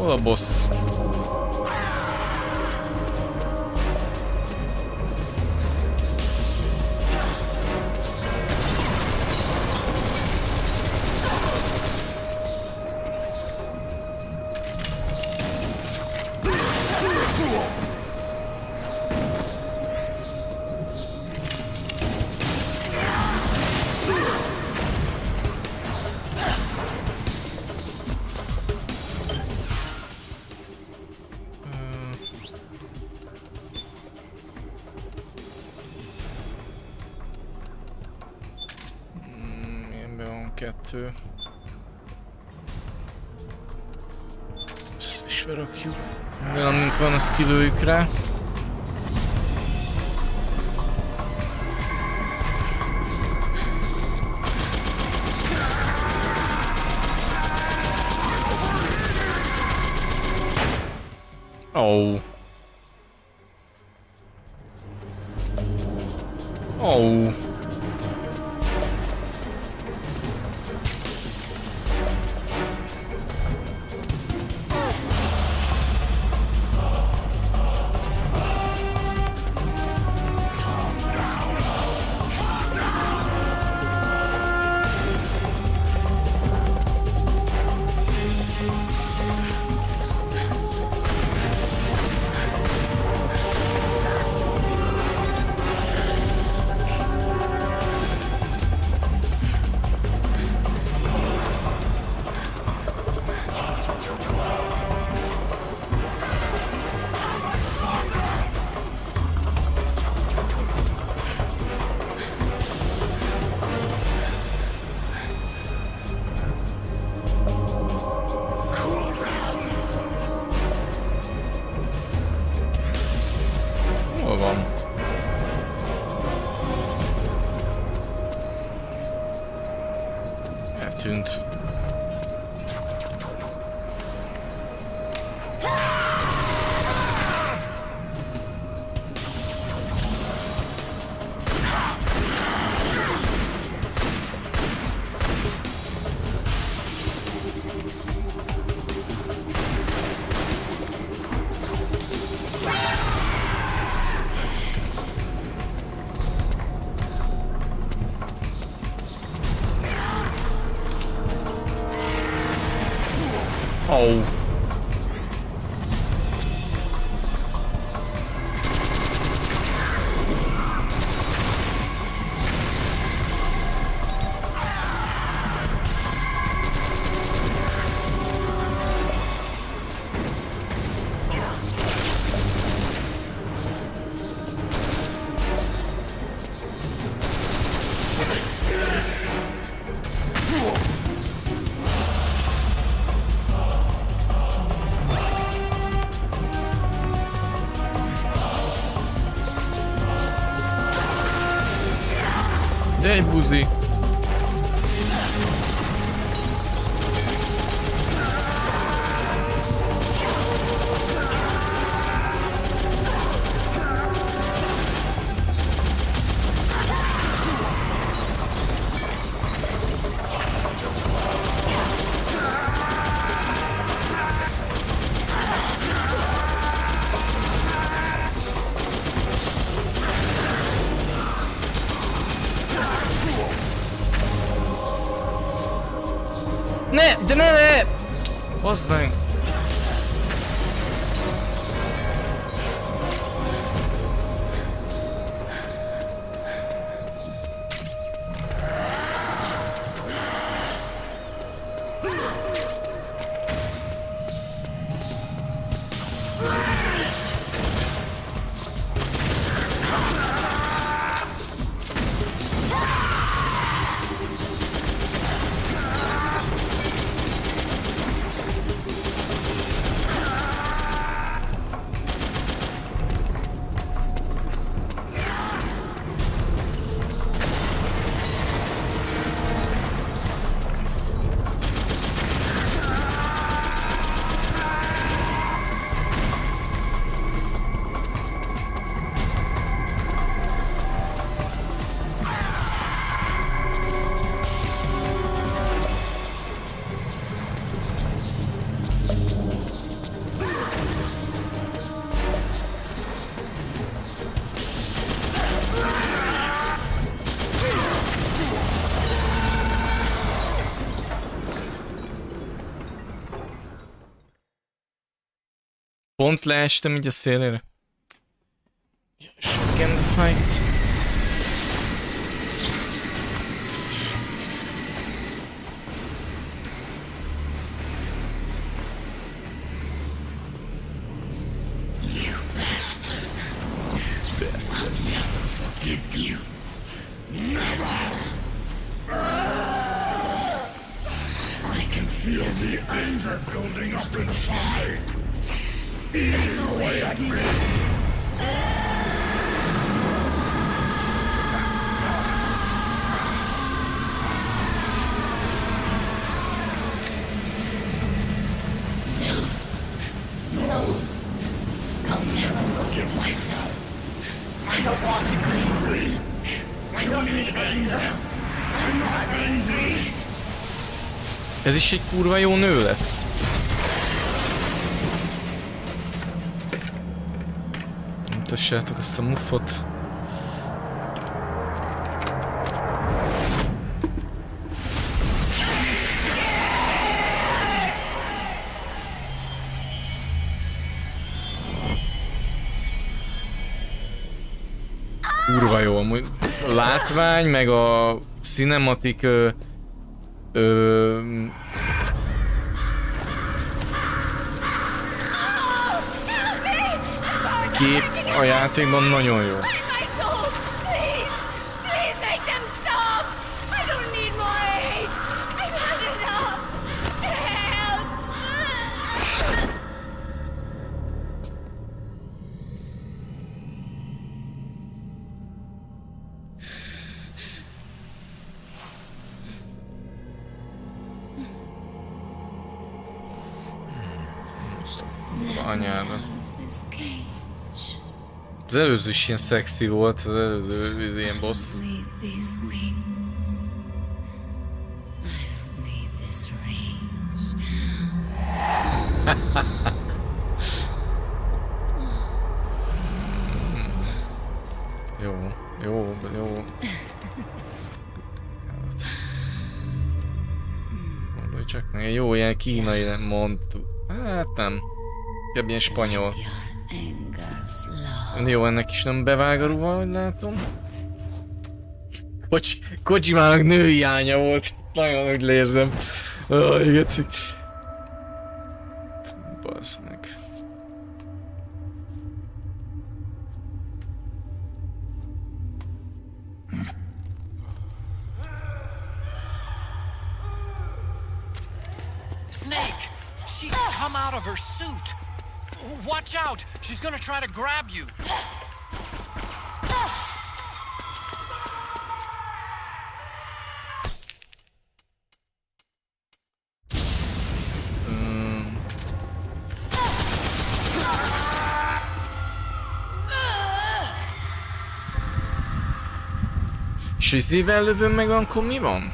Hol a boss? Kettő. Ezt is berakjuk. Minden, amink van, azt kilőjük rá. Oh. Oh. Eltűnt. Oh. De egy buzi. Ne, de ne! Bazd meg! Pont leestem így a szélére. Shotgun fight. Bastards. Forgive you. Never. I can feel the anger building up inside, eating away at me. No, I'll never forgive myself. I don't want to be angry. I don't need anger. I'm not angry. Ez is egy kurva jó nő lesz. Mutassátok azt a muffot. Kurva jó, amúgy a látvány, meg a cinematik kép a játékban nagyon jó. Anyára. Az előző is ilyen szexi volt, az előző ilyen boss. Jó, jó, jó. Mondj csak meg, jó, ilyen kínai nem mondtuk. Hát nem. Inkább ilyen spanyol. Jó, ennek is nem bevág a ruha, hogy látom. Kojimának női ánya volt. Nagyon úgy lérzem. Geci. Bassz meg. Snake! She's come out of her suit! Watch out! She's gonna try to grab you! És izével lövöm meg, akkor mi van?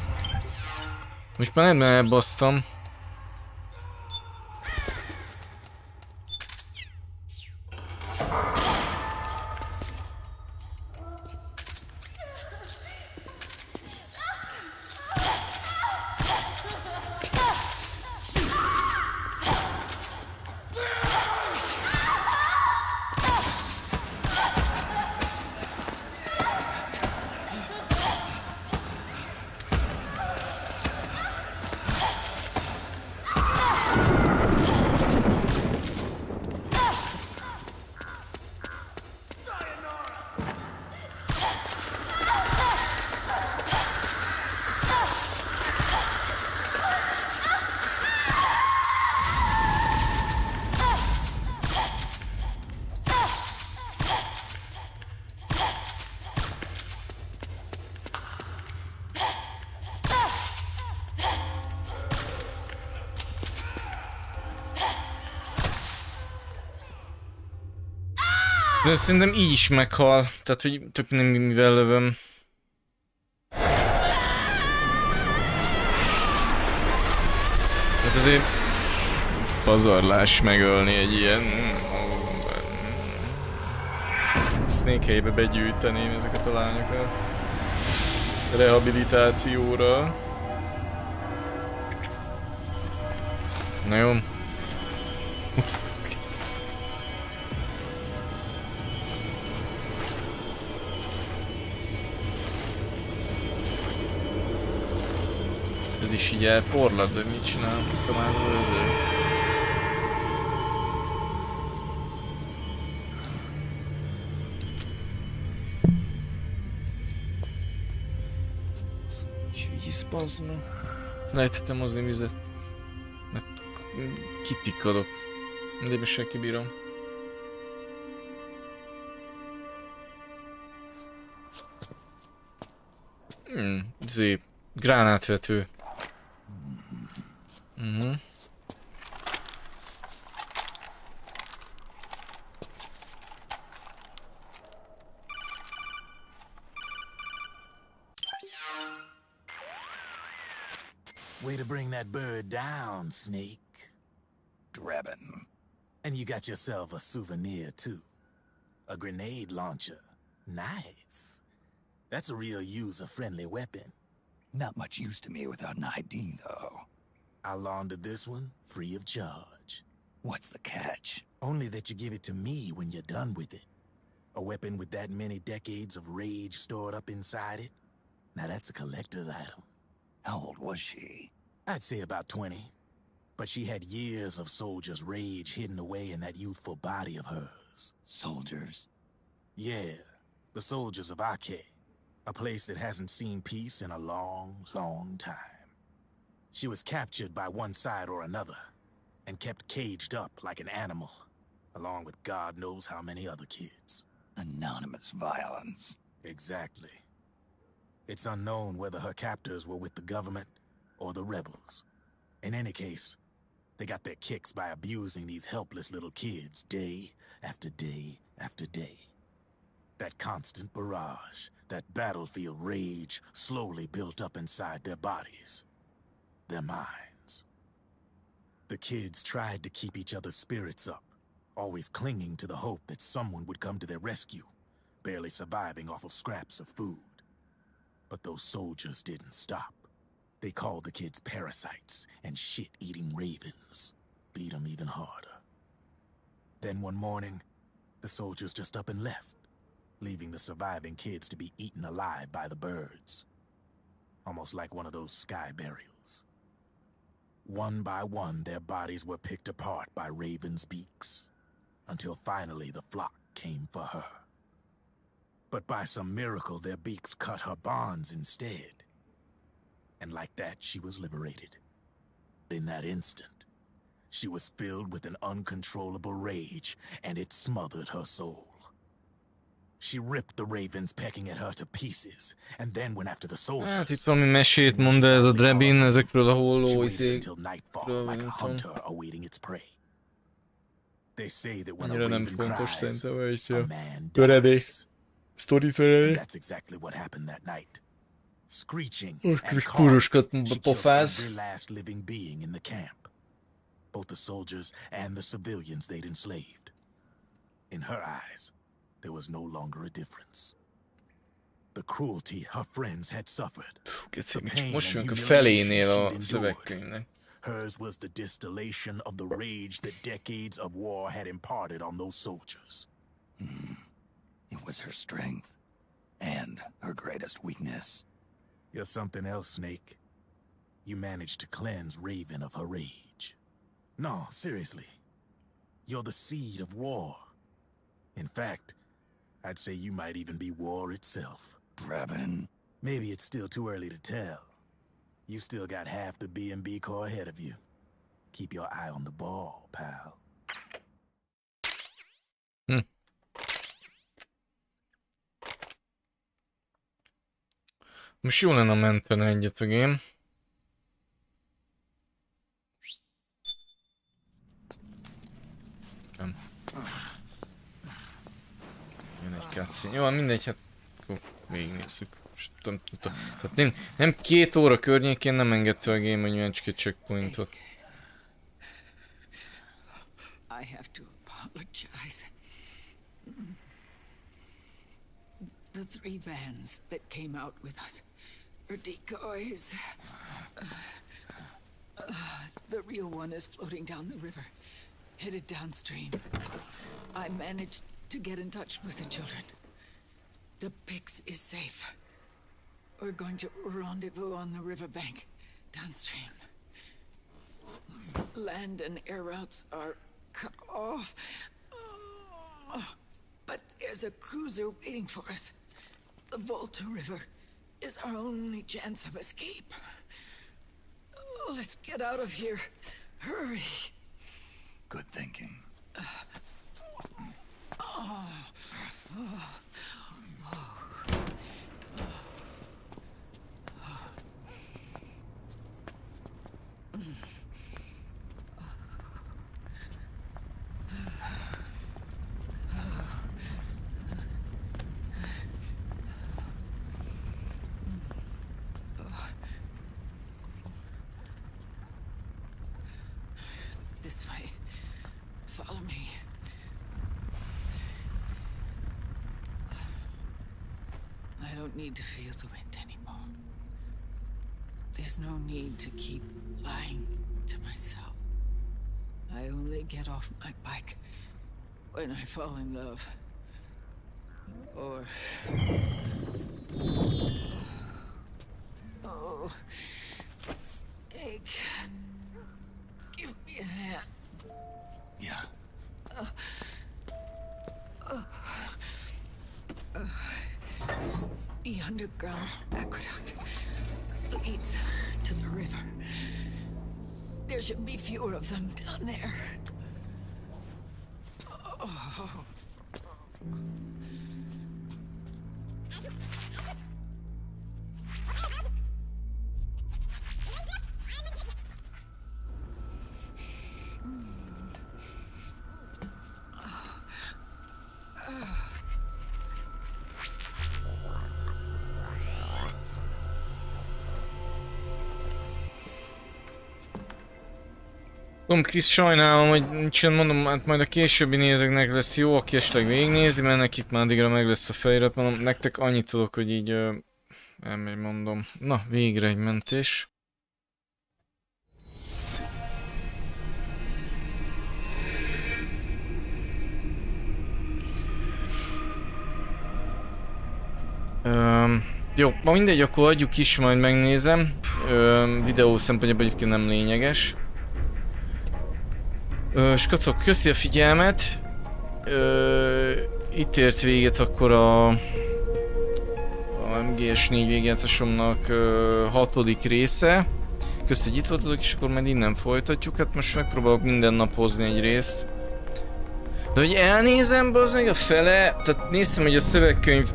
Most már nem elbasztam. De szerintem így is meghal, tehát hogy tök nem mivel lövöm. Hát azért pazarlás megölni egy ilyen... Snake helybe begyűjteném ezeket a lányokat. Rehabilitációra. Na jó. Ez is így elporlad, hogy mit csinálunk a mázolőző? Víz, bazzna. Lejtettem hozni vizet. Mert kitikkadok. De most se kibírom. Szép. Gránátvető. Way to bring that bird down, Snake. Drebin. And you got yourself a souvenir, too. A grenade launcher. Nice. That's a real user-friendly weapon. Not much use to me without an ID, though. I'll launder this one free of charge. What's the catch? Only that you give it to me when you're done with it. A weapon with that many decades of rage stored up inside it? Now that's a collector's item. How old was she? I'd say about 20. But she had years of soldiers' rage hidden away in that youthful body of hers. Soldiers? Yeah, the soldiers of Ake. A place that hasn't seen peace in a long, long time. She was captured by one side or another, and kept caged up like an animal, along with God knows how many other kids. Anonymous violence. Exactly. It's unknown whether her captors were with the government or the rebels. In any case, they got their kicks by abusing these helpless little kids day after day after day. That constant barrage, that battlefield rage slowly built up inside their bodies, their minds. The kids tried to keep each other's spirits up, always clinging to the hope that someone would come to their rescue, barely surviving off of scraps of food. But those soldiers didn't stop. They called the kids parasites and shit-eating ravens, beat them even harder. Then one morning, the soldiers just up and left, leaving the surviving kids to be eaten alive by the birds. Almost like one of those sky burials. One by one, their bodies were picked apart by ravens' beaks, until finally the flock came for her. But by some miracle, their beaks cut her bonds instead. And like that, she was liberated. In that instant, she was filled with an uncontrollable rage, and it smothered her soul. She ripped the ravens pecking at her to pieces, and then went after the soldiers. Hát itt valami mesét mond ez a Drebin, ezekről a holló izékről, like a hunter awaiting its prey. They say that when a annyira nem raven fontos cries, szerintem, hogy a a man töredék, dies. sztori And felé. that's exactly what happened that night. Screeching Most and kis calling, púroskat she killed pofáz. every last living being in the camp, both the soldiers and the civilians they'd enslaved. In her eyes, there was no longer a difference. The cruelty her friends had suffered, Geci, the még csak pain most and jönk a humiliation felénél she'd a endured. szövegkönyvnek. Hers was the distillation of the rage that decades of war had imparted on those soldiers. It was her strength, and her greatest weakness. You're something else, Snake. You managed to cleanse Raven of her rage. No, seriously. You're the seed of war. In fact, I'd say you might even be war itself. Drebin. Maybe it's still too early to tell. You still got half the B&B Corps ahead of you. Keep your eye on the ball, pal. Most jó lenne mentene egyet a game. Nem. Jön egy cutscene. Jó, mindegy, hát akkor végignézzük. Tehát nem 2 óra környékén nem engedte a game, hogy olyan csak egy checkpointot. I have to apologize. The 3 vans that came out with us are decoys. The real one is floating down the river, headed downstream. I managed to get in touch with the children. The Pix is safe. We're going to rendezvous on the riverbank Downstream. Land and air routes are cut off. But there's a cruiser waiting for us. The Volta River is our only chance of escape. Let's get out of here. Hurry. Good thinking. This way. Follow me. I don't need to feel the wind anymore. There's no need to keep lying to myself. I only get off my bike when I fall in love. Or... Oh... Snake... Give me a hand. Yeah. The underground aqueduct leads to the river. There should be fewer of them down there. Oh. Krisz, sajnálom, hogy nincsen, mondom, hát majd a későbbi nézőknek lesz jó, aki esetleg végignézi, mert nekik már addigra meg lesz a felirat, mondom, nektek annyit tudok, hogy így elmegy, mondom. Na, végre egy mentés. Jó, ma mindegy, akkor adjuk is, majd megnézem. Videó szempontjából egyébként nem lényeges. Skacok, köszi a figyelmet. Itt ért véget akkor a MGS4 végigjátszásomnak 6. része. Köszi, hogy itt voltatok, és akkor majd innen folytatjuk. Hát most megpróbálok minden nap hozni egy részt. De hogy elnézem, bazdmeg a fele, tehát néztem, hogy a szövegkönyv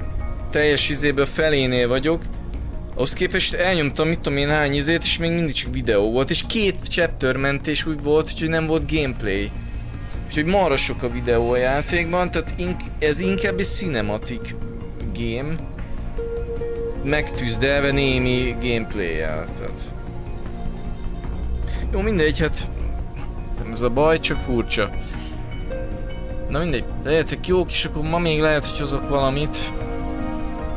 teljes izéből felénél vagyok. Ahhoz képest elnyomtam, mit tudom én hány izét, és még mindig csak videó volt, és 2 chapter mentés úgy volt, úgyhogy nem volt gameplay. Úgyhogy marra sok a videó a játékban, tehát ez inkább egy cinematic game. Megtűzdelve némi gameplay-jel, tehát... Jó, mindegy, hát... Nem ez a baj, csak furcsa. Na mindegy, lehetek jók, és akkor ma még lehet, hogy hozok valamit.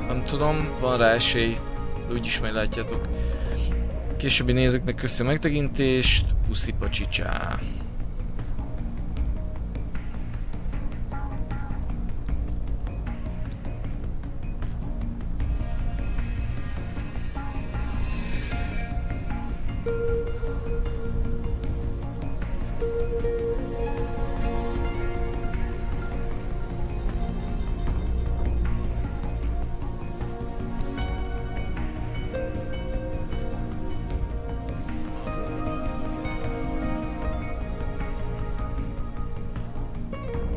Nem tudom, van rá esély. Úgyis majd látjátok. Későbbi nézőknek köszönöm a megtekintést. Puszi pacsicsá.